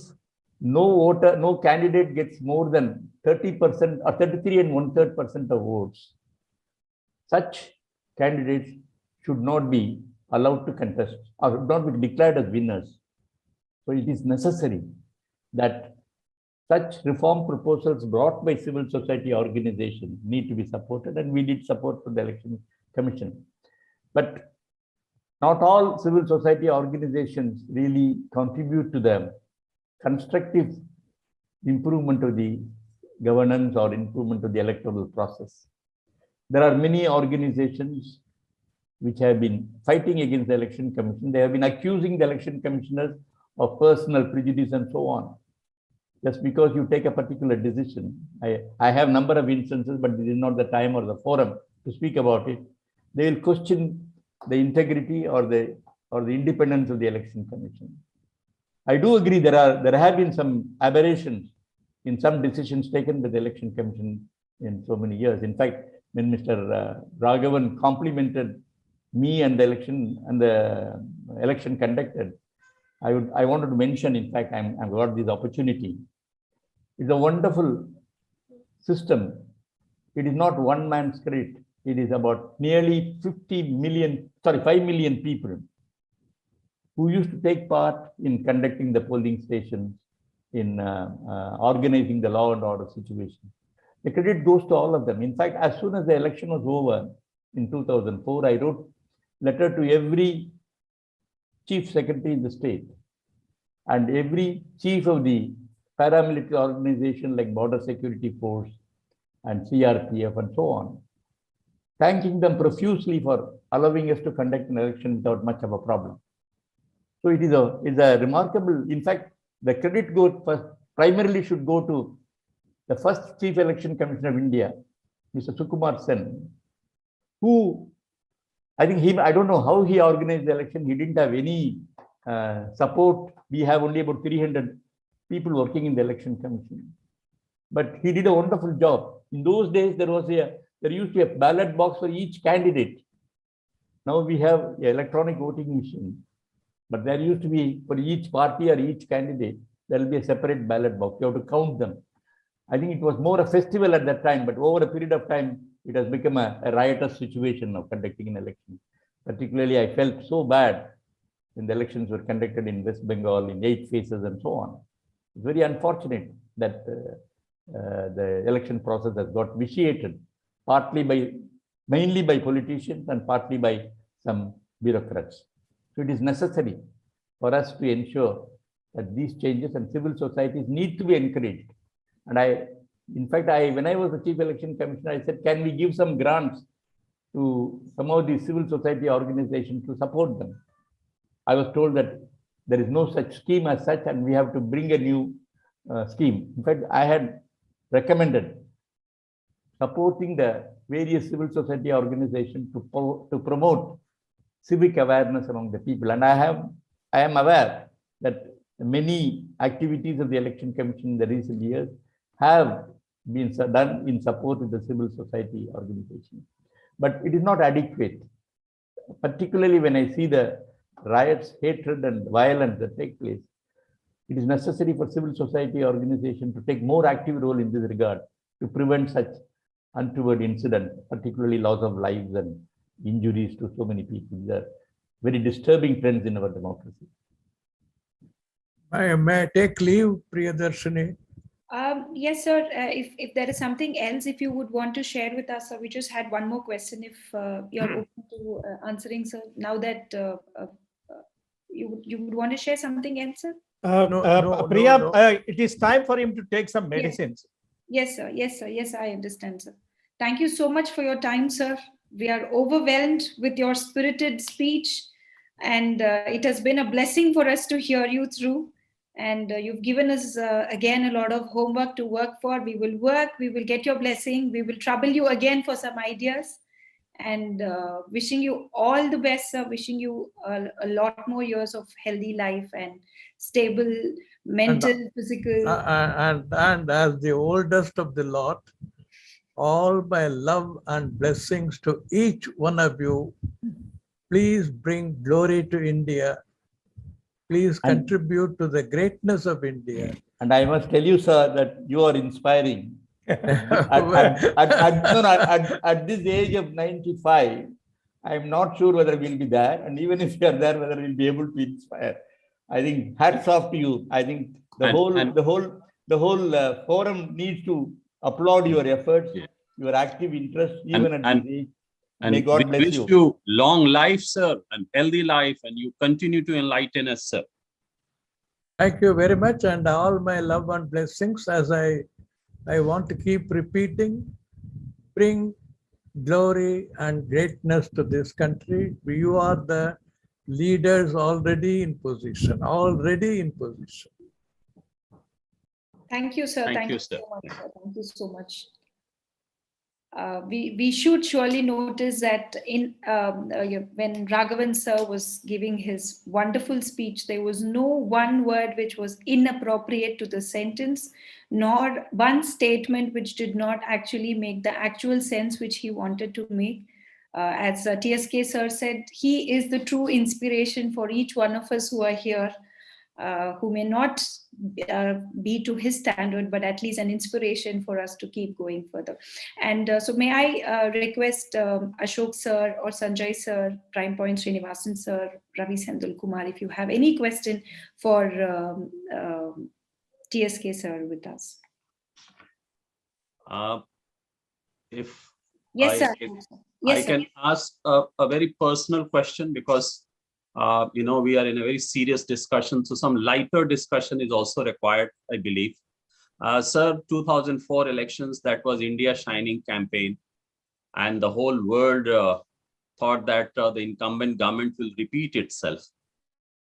no candidate gets more than 30% or 33 1/3% of votes, such candidates should not be allowed to contest or should not be declared as winners. So it is necessary that such reform proposals brought by civil society organizations need to be supported, and we did support for the Election Commission. But Not all civil society organizations really contribute to the constructive improvement of the governance or improvement of the electoral process. There are many organizations which have been fighting against the election commission. They have been accusing the election commissioners of personal prejudice and so on. Just because you take a particular decision, I have a number of instances, but this is not the time or the forum to speak about it. They will question the integrity or the independence of the election commission. I do agree there have been some aberrations in some decisions taken by the election commission in so many years. In fact, when Mr. Raghavan complimented me and the election conducted, I wanted to mention, in fact, I've got this opportunity. It's a wonderful system. It is not one man's credit. It is about nearly 5 million people who used to take part in conducting the polling stations, in organizing the law and order situation. The credit goes to all of them. In fact, as soon as the election was over in 2004, I wrote a letter to every chief secretary in the state and every chief of the paramilitary organization like Border Security Force and CRPF and so on, thanking them profusely for allowing us to conduct an election without much of a problem. So it's a remarkable, in fact, the credit primarily should go to the first Chief Election Commissioner of India, Mr. Sukumar Sen, who, I don't know how he organized the election. He didn't have any support. We have only about 300 people working in the election commission. But he did a wonderful job. In those days, there used to be a ballot box for each candidate. Now we have an electronic voting machine. But there used to be, for each party or each candidate, there will be a separate ballot box. You have to count them. I think it was more a festival at that time, but over a period of time, it has become a riotous situation of conducting an election. Particularly, I felt so bad when the elections were conducted in West Bengal in 8 phases and so on. It's very unfortunate that the election process has got vitiated, mainly by politicians and partly by some bureaucrats. So it is necessary for us to ensure that these changes and civil societies need to be encouraged. And when I was the Chief Election Commissioner, I said, can we give some grants to some of these civil society organizations to support them? I was told that there is no such scheme as such, and we have to bring a new scheme. In fact, I had recommended supporting the various civil society organizations to promote civic awareness among the people. And I am aware that many activities of the Election Commission in the recent years have been done in support of the civil society organization. But it is not adequate, particularly when I see the riots, hatred, and violence that take place. It is necessary for civil society organization to take more active role in this regard to prevent such untoward incidents, particularly loss of lives and injuries to so many people. These are very disturbing trends in our democracy. May I take leave, Priyadharshni? Yes, sir. If there is something else, if you would want to share with us, sir, we just had one more question. If you're open to answering, sir, now that you would want to share something else, sir? Priya, it is time for him to take some medicines. Yes, sir. Yes, sir. Yes, I understand, sir. Thank you so much for your time, sir. We are overwhelmed with your spirited speech, and it has been a blessing for us to hear you through. And you've given us, again, a lot of homework to work for. We will work, we will get your blessing, we will trouble you again for some ideas. And wishing you all the best, sir. Wishing you a lot more years of healthy life and stable mental, physical. And as the oldest of the lot, all my love and blessings to each one of you. Please bring glory to India. Please contribute to the greatness of India. And I must tell you, sir, that you are inspiring. At this age of 95, I'm not sure whether we'll be there. And even if you are there, whether we'll be able to inspire. I think hats off to you. I think the whole forum needs to applaud your efforts, your active interest, even at this age. And may we God bless wish you. you long life, sir, and healthy life, and you continue to enlighten us, sir. Thank you very much, and all my love and blessings, as I want to keep repeating, bring glory and greatness to this country. You are the leaders already in position, Thank you, sir. Thank Thank you, you sir. so much, sir. Thank you so much. We should surely notice that when Raghavan sir was giving his wonderful speech, there was no one word which was inappropriate to the sentence, nor one statement which did not actually make the actual sense which he wanted to make. As TSK sir said, he is the true inspiration for each one of us who are here, who may not be to his standard, but at least an inspiration for us to keep going further. And so may I request Ashok sir or Sanjay sir, Prime Point Srinivasan sir, Ravi Sendul Kumar, if you have any question for TSK sir with us. If Yes, sir. I can ask a very personal question, because we are in a very serious discussion, so some lighter discussion is also required, I believe. Sir, 2004 elections, that was India Shining campaign, and the whole world thought that the incumbent government will repeat itself.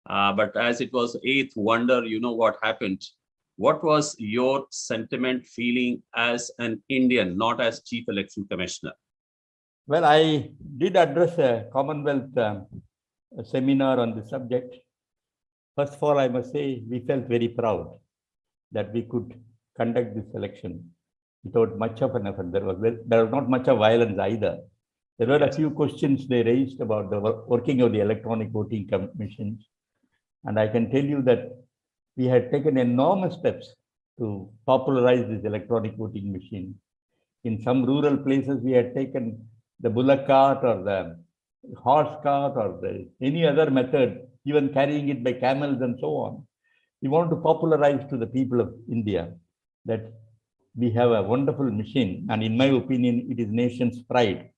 But as it was eighth wonder, you know what happened. What was your sentiment, feeling as an Indian, not as Chief Election Commissioner? Well, I did address a Commonwealth seminar on the subject. First of all, I must say we felt very proud that we could conduct this election without much of an effort. There was not much of violence either. There were a few questions they raised about the working of the electronic voting commissions. And I can tell you that we had taken enormous steps to popularize this electronic voting machine. In some rural places, we had taken the bullock cart or the horse cart or any other method, even carrying it by camels and so on. We want to popularize to the people of India that we have a wonderful machine, and in my opinion, it is nation's pride.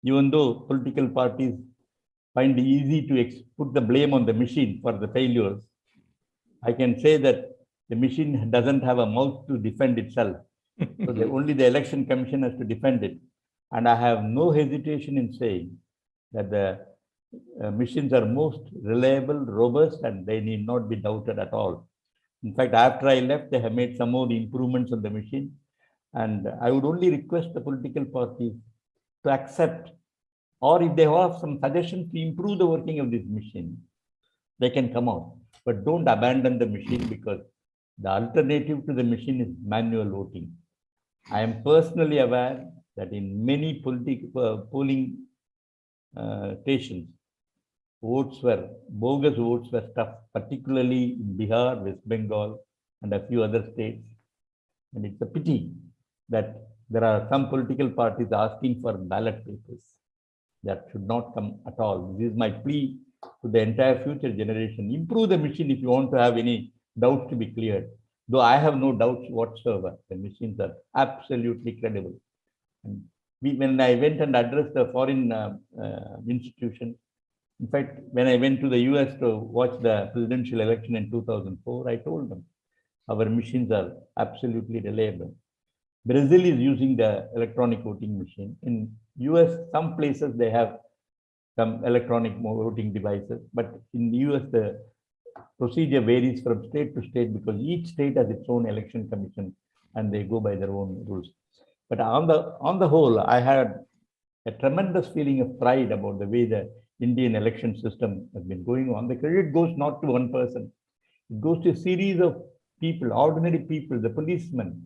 Even though political parties find it easy to put the blame on the machine for the failures, I can say that the machine doesn't have a mouth to defend itself. So only the Election Commission has to defend it. And I have no hesitation in saying that the machines are most reliable, robust, and they need not be doubted at all. In fact, after I left, they have made some more improvements on the machine. And I would only request the political parties to accept, or if they have some suggestions to improve the working of this machine, they can come out. But don't abandon the machine, because the alternative to the machine is manual voting. I am personally aware that in many polling stations, bogus votes were stuffed, particularly in Bihar, West Bengal, and a few other states. And it's a pity that there are some political parties asking for ballot papers. That should not come at all. This is my plea to the entire future generation. Improve the machine if you want to have any doubts to be cleared. Though I have no doubts whatsoever, the machines are absolutely credible. And when I went and addressed the foreign institutions, in fact, when I went to the US to watch the presidential election in 2004, I told them our machines are absolutely reliable. Brazil is using the electronic voting machine. In US, some places they have some electronic voting devices, but in the US, the procedure varies from state to state because each state has its own election commission and they go by their own rules. But on the whole, I had a tremendous feeling of pride about the way the Indian election system has been going on. The credit goes not to one person. It goes to a series of people, ordinary people, the policemen,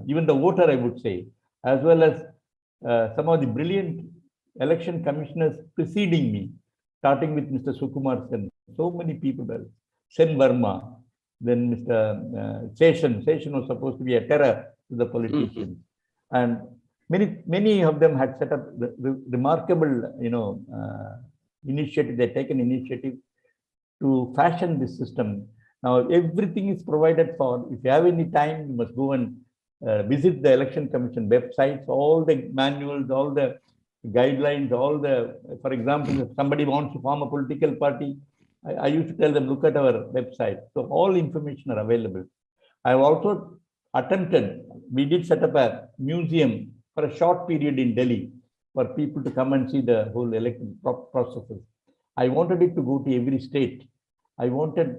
even the voter, I would say, as well as some of the brilliant election commissioners preceding me, starting with Mr. Sukumar Sen. So many people, Sen Verma, then Mr. Session was supposed to be a terror to the politicians. And many of them had set up remarkable, initiative. They taken initiative to fashion this system. Now everything is provided for. If you have any time, you must go and visit the Election Commission websites, all the manuals, all the guidelines, for example, if somebody wants to form a political party, I used to tell them, look at our website. So all information are available. I have also attempted, we did set up a museum for a short period in Delhi for people to come and see the whole election processes. I wanted it to go to every state. I wanted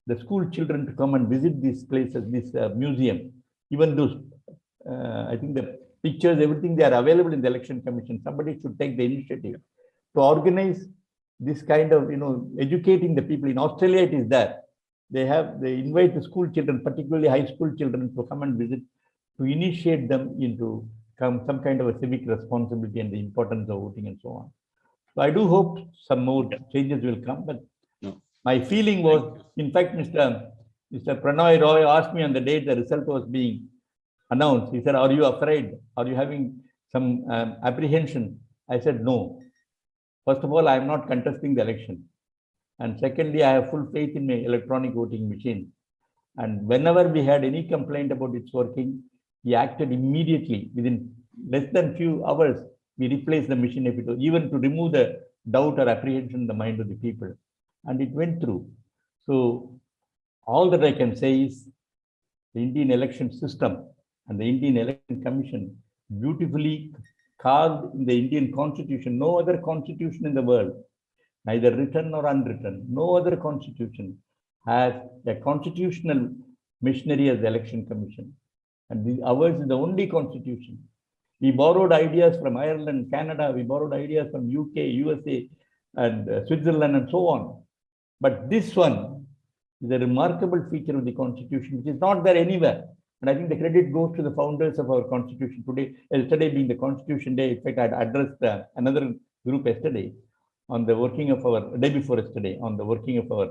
the school children to come and visit these places, this museum. Even those, I think the pictures, everything, they are available in the Election Commission. Somebody should take the initiative to organize this kind of, educating the people. In Australia, it is there. They invite the school children, particularly high school children, to come and visit, to initiate them into some kind of a civic responsibility and the importance of voting and so on. So I do hope some more changes will come. But my feeling was, in fact, Mr. Pranoy Roy asked me on the date the result was being announced. He said, are you afraid? Are you having some apprehension? I said, no. First of all, I am not contesting the election. And secondly, I have full faith in my electronic voting machine. And whenever we had any complaint about its working, we acted immediately. Within less than few hours, we replaced the machine, even to remove the doubt or apprehension in the mind of the people. And it went through. So all that I can say is the Indian election system and the Indian Election Commission beautifully carved in the Indian Constitution. No other constitution in the world, neither written nor unwritten, no other constitution has a constitutional machinery as the Election Commission. And ours is the only constitution. We borrowed ideas from Ireland, Canada, we borrowed ideas from UK, USA, and Switzerland, and so on. But this one is a remarkable feature of the constitution, which is not there anywhere. And I think the credit goes to the founders of our constitution today. Yesterday being the Constitution Day, in fact, I had addressed another group yesterday on the working of our, day before yesterday, on the working of our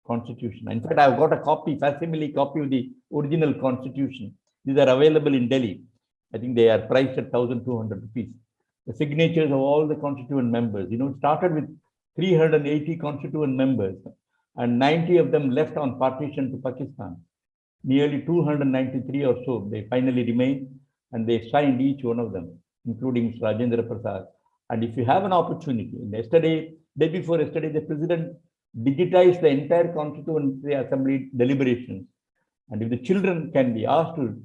constitution. In fact, I've got a copy, facsimile copy of the original constitution. These are available in Delhi. I think they are priced at 1,200 rupees. The signatures of all the constituent members, it started with 380 constituent members, and 90 of them left on partition to Pakistan. Nearly 293 or so, they finally remained, and they signed each one of them, including Rajendra Prasad. And if you have an opportunity, day before yesterday, the president digitized the entire Constituent Assembly deliberations. And if the children can be asked to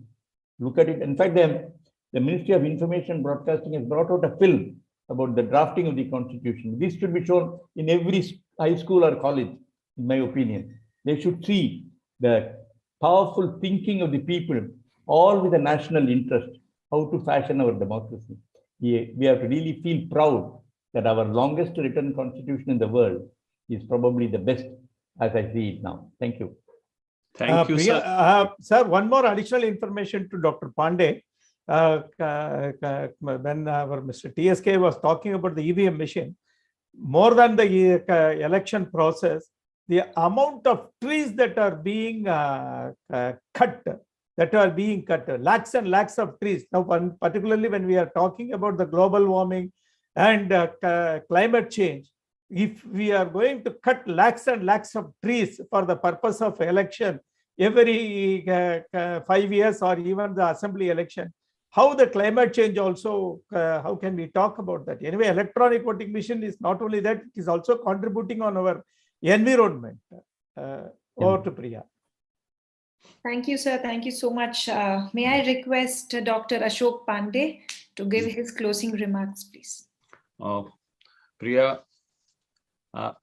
look at it, in fact, the Ministry of Information and Broadcasting has brought out a film about the drafting of the Constitution. This should be shown in every high school or college, in my opinion. They should see the powerful thinking of the people, all with a national interest, how to fashion our democracy. We have to really feel proud that our longest written constitution in the world is probably the best as I see it now. Thank you. Thank you, sir. Sir, one more additional information to Dr. Pandey. When our Mr. TSK was talking about the EVM machine, more than the election process, the amount of trees that are being cut, lakhs and lakhs of trees. Now, particularly when we are talking about the global warming and climate change, if we are going to cut lakhs and lakhs of trees for the purpose of election every 5 years or even the assembly election, how the climate change also, how can we talk about that? Anyway, electronic voting machine is not only that, it is also contributing on our environment. Over to Priya. Thank you, sir. Thank you so much. May I request Dr. Ashok Pandey to give his closing remarks, please? Priya,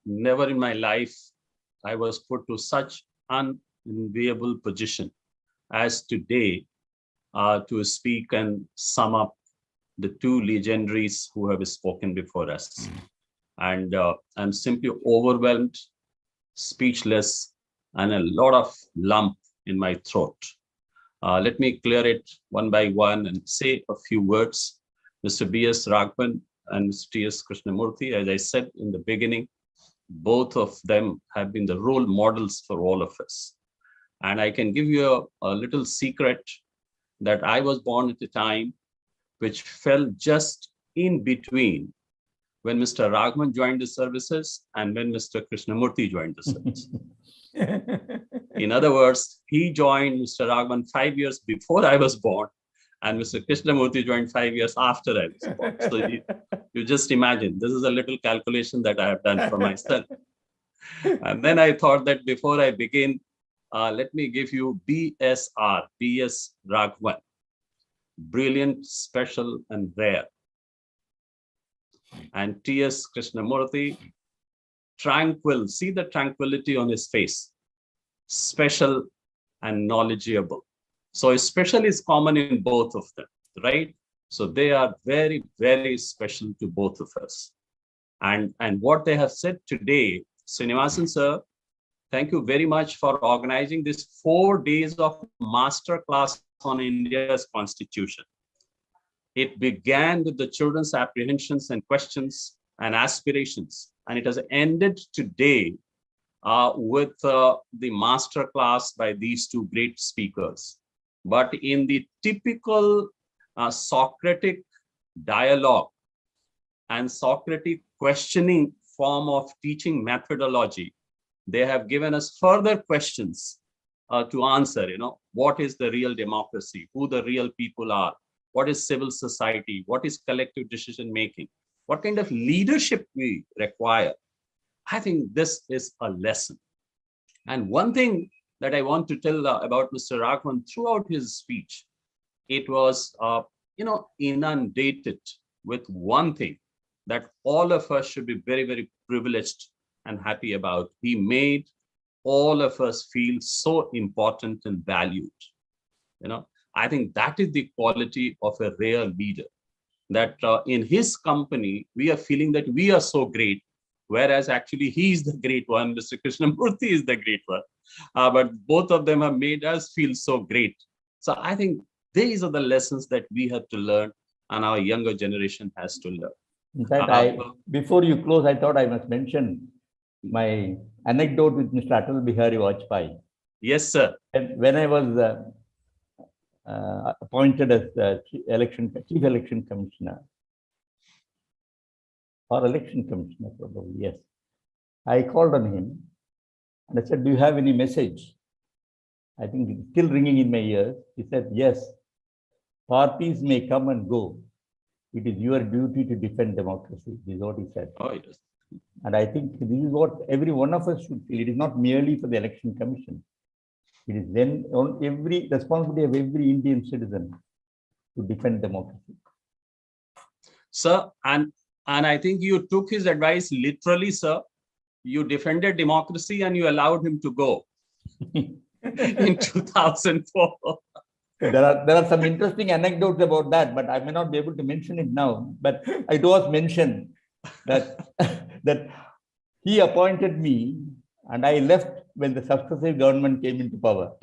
never in my life I was put to such unenviable position as today to speak and sum up the two legendaries who have spoken before us. And I'm simply overwhelmed, speechless, and a lot of lump in my throat. Let me clear it one by one and say a few words. Mr. B.S. Raghavan and Mr. T S Krishnamurthy, as I said in the beginning, both of them have been the role models for all of us. And I can give you a little secret that I was born at a time which fell just in between when Mr. Raghavan joined the services and when Mr. Krishnamurthy joined the service. In other words, he joined Mr. Raghavan 5 years before I was born, and Mr. Krishnamurthy joined 5 years after I was born. So you just imagine, this is a little calculation that I have done for myself. And then I thought that before I begin, let me give you BSR, BS Raghavan, brilliant, special, and rare. And T S Krishnamurthy, tranquil, see the tranquility on his face, special and knowledgeable. So special is common in both of them, right? So they are very, very special to both of us. And what they have said today, Srinivasan sir, thank you very much for organizing this 4 days of master class on India's constitution. It began with the children's apprehensions and questions and aspirations, and it has ended today with the master class by these two great speakers. But in the typical Socratic dialogue and Socratic questioning form of teaching methodology, they have given us further questions to answer. What is the real democracy? Who the real people are? What is civil society? What is collective decision making? What kind of leadership we require? I think this is a lesson. And one thing that I want to tell about Mr. Raghavan throughout his speech, it was, inundated with one thing that all of us should be very, very privileged and happy about. He made all of us feel so important and valued. I think that is the quality of a real leader, that in his company, we are feeling that we are so great, whereas actually he is the great one, Mr. Krishnamurthy is the great one. But both of them have made us feel so great. So I think these are the lessons that we have to learn and our younger generation has to learn. In fact, before you close, I thought I must mention my anecdote with Mr. Atal Bihari Vajpayee. Yes, sir. And when I was appointed as Chief Election Commissioner, or Election Commissioner probably, yes, I called on him and I said, do you have any message? I think it's still ringing in my ears. He said, yes, parties may come and go. It is your duty to defend democracy. This is what he said. Oh, yes. And I think this is what every one of us should feel. It is not merely for the Election Commission. It is then on every responsibility of every Indian citizen to defend democracy. Sir, and I think you took his advice literally, sir. You defended democracy and you allowed him to go in 2004. There are some interesting anecdotes about that, but I may not be able to mention it now. But it was mentioned that that he appointed me and I left when the successive government came into power.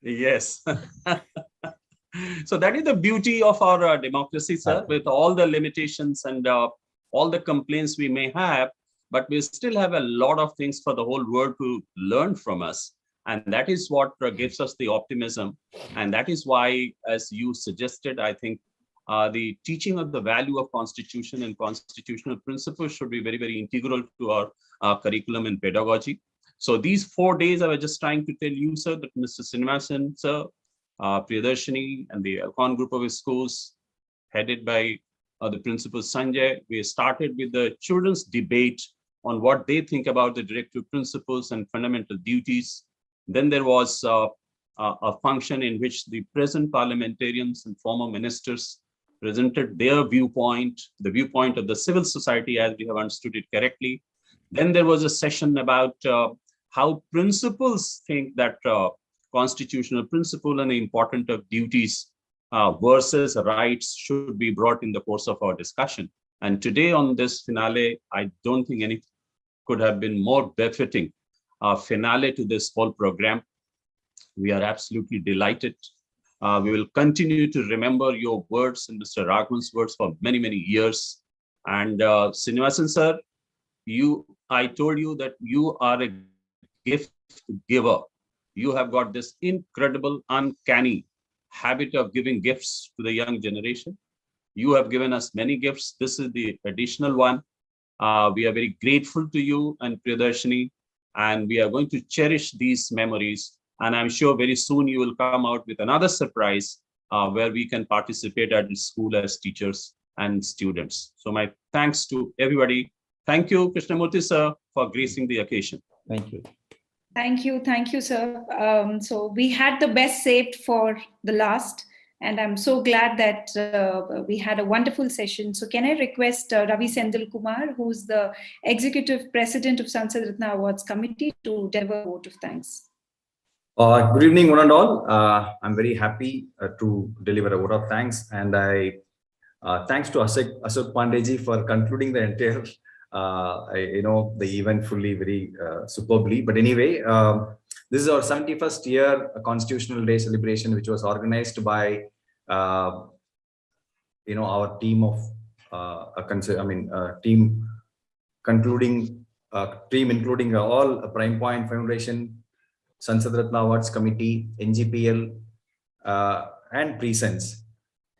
Yes. So that is the beauty of our democracy, sir, with all the limitations and all the complaints we may have, but we still have a lot of things for the whole world to learn from us. And that is what gives us the optimism. And that is why, as you suggested, I think the teaching of the value of Constitution and constitutional principles should be very, very integral to our curriculum and pedagogy. So these 4 days, I was just trying to tell you, sir, that Mr. Srinivasan, sir, Priyadharshni and the Ahlcon Group of Schools, headed by the Principal Sanjay, we started with the children's debate on what they think about the directive principles and fundamental duties. Then there was a function in which the present parliamentarians and former ministers presented their viewpoint, the viewpoint of the civil society as we have understood it correctly. Then there was a session about how principals think that constitutional principle and the importance of duties versus rights should be brought in the course of our discussion. And today on this finale, I don't think any could have been more befitting finale to this whole program. We are absolutely delighted. We will continue to remember your words and Mr. Raghavan's words for many, many years. And Srinivasan sir, I told you that you are a gift giver. You have got this incredible, uncanny habit of giving gifts to the young generation. You have given us many gifts. This is the additional one. We are very grateful to you and Priyadharshni, and we are going to cherish these memories And I'm sure very soon you will come out with another surprise where we can participate at the school as teachers and students. So my thanks to everybody. Thank you, Krishnamurthy sir, for gracing the occasion. Thank you. Thank you, sir. So we had the best saved for the last, and I'm so glad that we had a wonderful session. So can I request Ravi Sendil Kumar, who's the Executive President of Sansad Ratna Awards Committee, to deliver a vote of thanks. Good evening, one and all. I'm very happy to deliver a vote of thanks, and I thanks to Ashok Pandey for concluding the entire the event fully very superbly. But anyway, this is our 71st year Constitutional Day celebration, which was organized by our team of team including all Prime Point Foundation, Sansad Ratna Awards Committee, NGPL, and PreSense.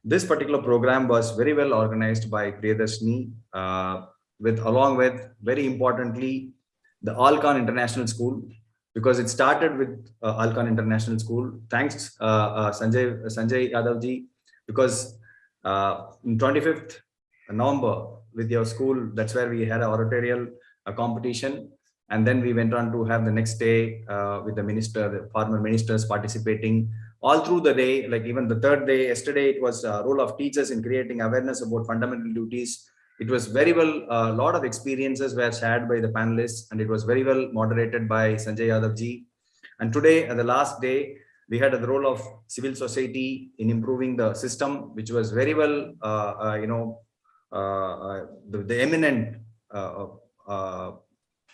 This particular program was very well organized by Priyadharshni, along with, very importantly, the Ahlcon International School, because it started with Ahlcon International School. Thanks, Sanjay Yadavji, because in 25th November with your school, that's where we had an oratorial competition. And then we went on to have the next day with the former ministers participating all through the day, like even the third day, yesterday, it was a role of teachers in creating awareness about fundamental duties. It was very well, a lot of experiences were shared by the panelists, and it was very well moderated by Sanjay Yadavji. And today, the last day, we had the role of civil society in improving the system, which was very well, the eminent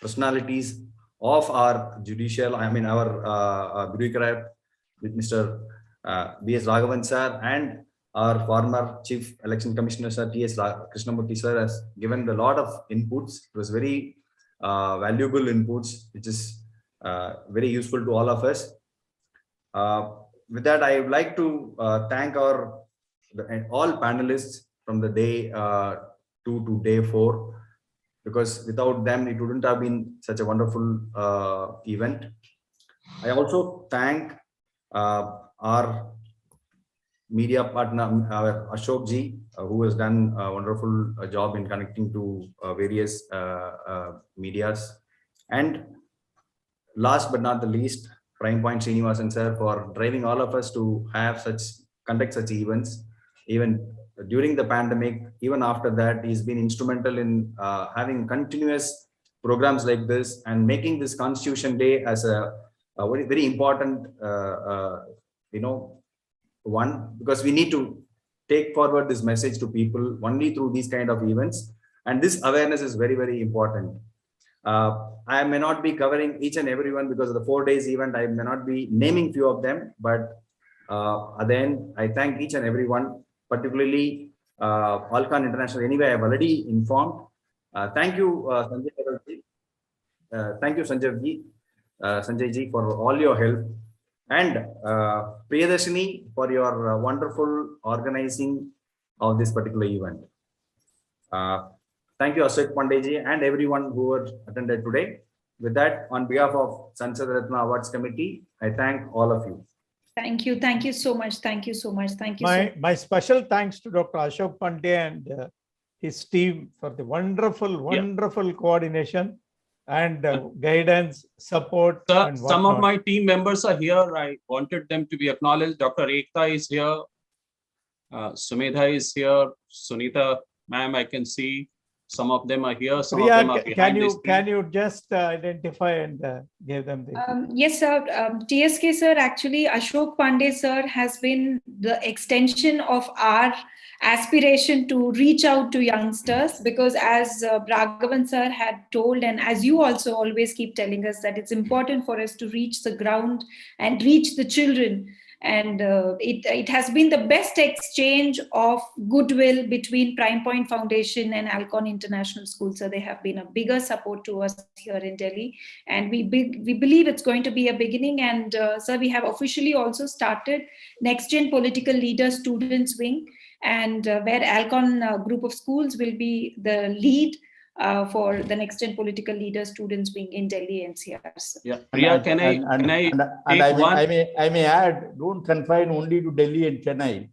personalities of our judicial, our bureaucrat, with Mr. B.S. Raghavan sir, and our former Chief Election Commissioner sir, T S Krishnamurthy sir, has given a lot of inputs. It was very valuable inputs, which is very useful to all of us. With that, I would like to thank all panelists from the day 2 to day 4. Because without them, it wouldn't have been such a wonderful event. I also thank our media partner, Ashok ji, who has done a wonderful job in connecting to various medias. And last but not the least, Prime Point Srinivasan sir, for driving all of us to conduct such events, even during the pandemic. Even after that, he's been instrumental in having continuous programs like this and making this Constitution Day as a very, very important one, because we need to take forward this message to people only through these kind of events, and this awareness is very, very important. I may not be covering each and every one because of the 4 days event. I may not be naming few of them, but at the end, I thank each and every one, particularly Ahlcon International. Anyway, I have already informed. Thank you, Sanjay. Thank you, Sanjay ji, for all your help, and Priyadharshni for your wonderful organizing of this particular event. Thank you, Ashok Pandey ji, and everyone who had attended today. With that, on behalf of Sansad Ratna Awards Committee, I thank all of you. Thank you so much. Thank you so much. My special thanks to Dr. Ashok Pandey and his team for the wonderful coordination and guidance, support. And some of my team members are here. I wanted them to be acknowledged. Dr. Ekta is here. Sumedha is here. Sunita, ma'am, I can see. Some of them are here. Some Priya, of them are behind. can you just identify and give them the... Yes, sir. TSK sir, actually, Ashok Pandey sir has been the extension of our aspiration to reach out to youngsters, because as Raghavan sir had told, and as you also always keep telling us, that it's important for us to reach the ground and reach the children. And it has been the best exchange of goodwill between Prime Point Foundation and Ahlcon International School. So they have been a bigger support to us here in Delhi. And we believe it's going to be a beginning. And sir, we have officially also started Next Gen Political Leader Students Wing, and where Ahlcon Group of Schools will be the lead for the next gen political leaders, students being in Delhi NCR. Yeah, Priya, can I take one? I may add, don't confine only to Delhi and Chennai.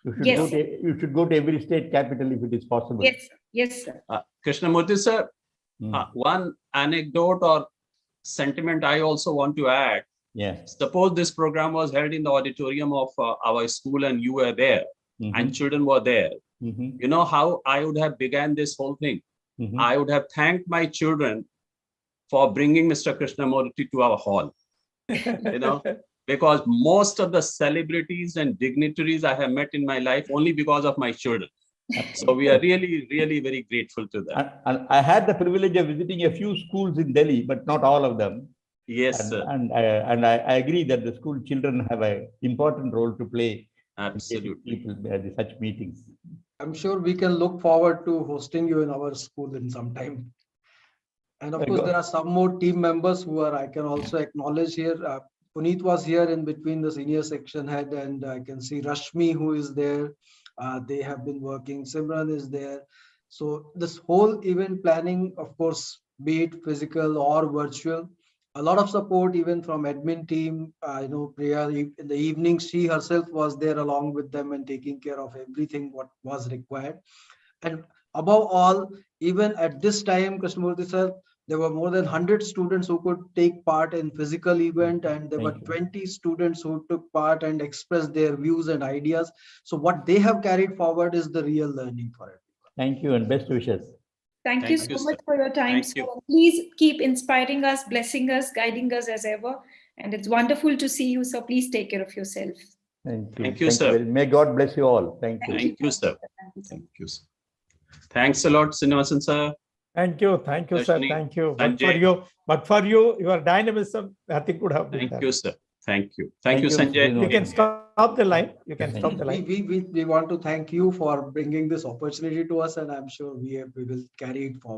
You should go to every state capital if it is possible. Yes, sir. Krishnamurthy sir, one anecdote or sentiment I also want to add. Yes. Suppose this program was held in the auditorium of our school and you were there and children were there. You know how I would have began this whole thing? I would have thanked my children for bringing Mr. Krishnamurthy to our hall. Because most of the celebrities and dignitaries I have met in my life only because of my children. So we are really, really very grateful to them. And I had the privilege of visiting a few schools in Delhi, but not all of them. Yes, sir. And I agree that the school children have an important role to play. Absolutely. People at such meetings. I'm sure we can look forward to hosting you in our school in some time. And of course, there are some more team members who I can also acknowledge here. Puneet was here in between the senior section head, and I can see Rashmi who is there. They have been working. Simran is there. So this whole event planning, of course, be it physical or virtual, a lot of support even from admin team. Priya, in the evening, she herself was there along with them and taking care of everything what was required. And above all, even at this time, Krishnamurthy sir, there were more than 100 students who could take part in physical event, and there were 20 students who took part and expressed their views and ideas. So what they have carried forward is the real learning for everyone. Thank you and best wishes. Thank you so much for your time. Please keep inspiring us, blessing us, guiding us as ever. And it's wonderful to see you. So please take care of yourself. Thank you. Thank you, sir. May God bless you all. Thank you. Thank you, sir. Thank you, sir. Thanks a lot, Srinivasan sir. Thank you, sir. Thank you. But for you, your dynamism, nothing could have been done. Thank you, sir. Thank you. Thank you, Sanjay. You can stop the line. You can stop the line. We want to thank you for bringing this opportunity to us, and I'm sure we will carry it forward.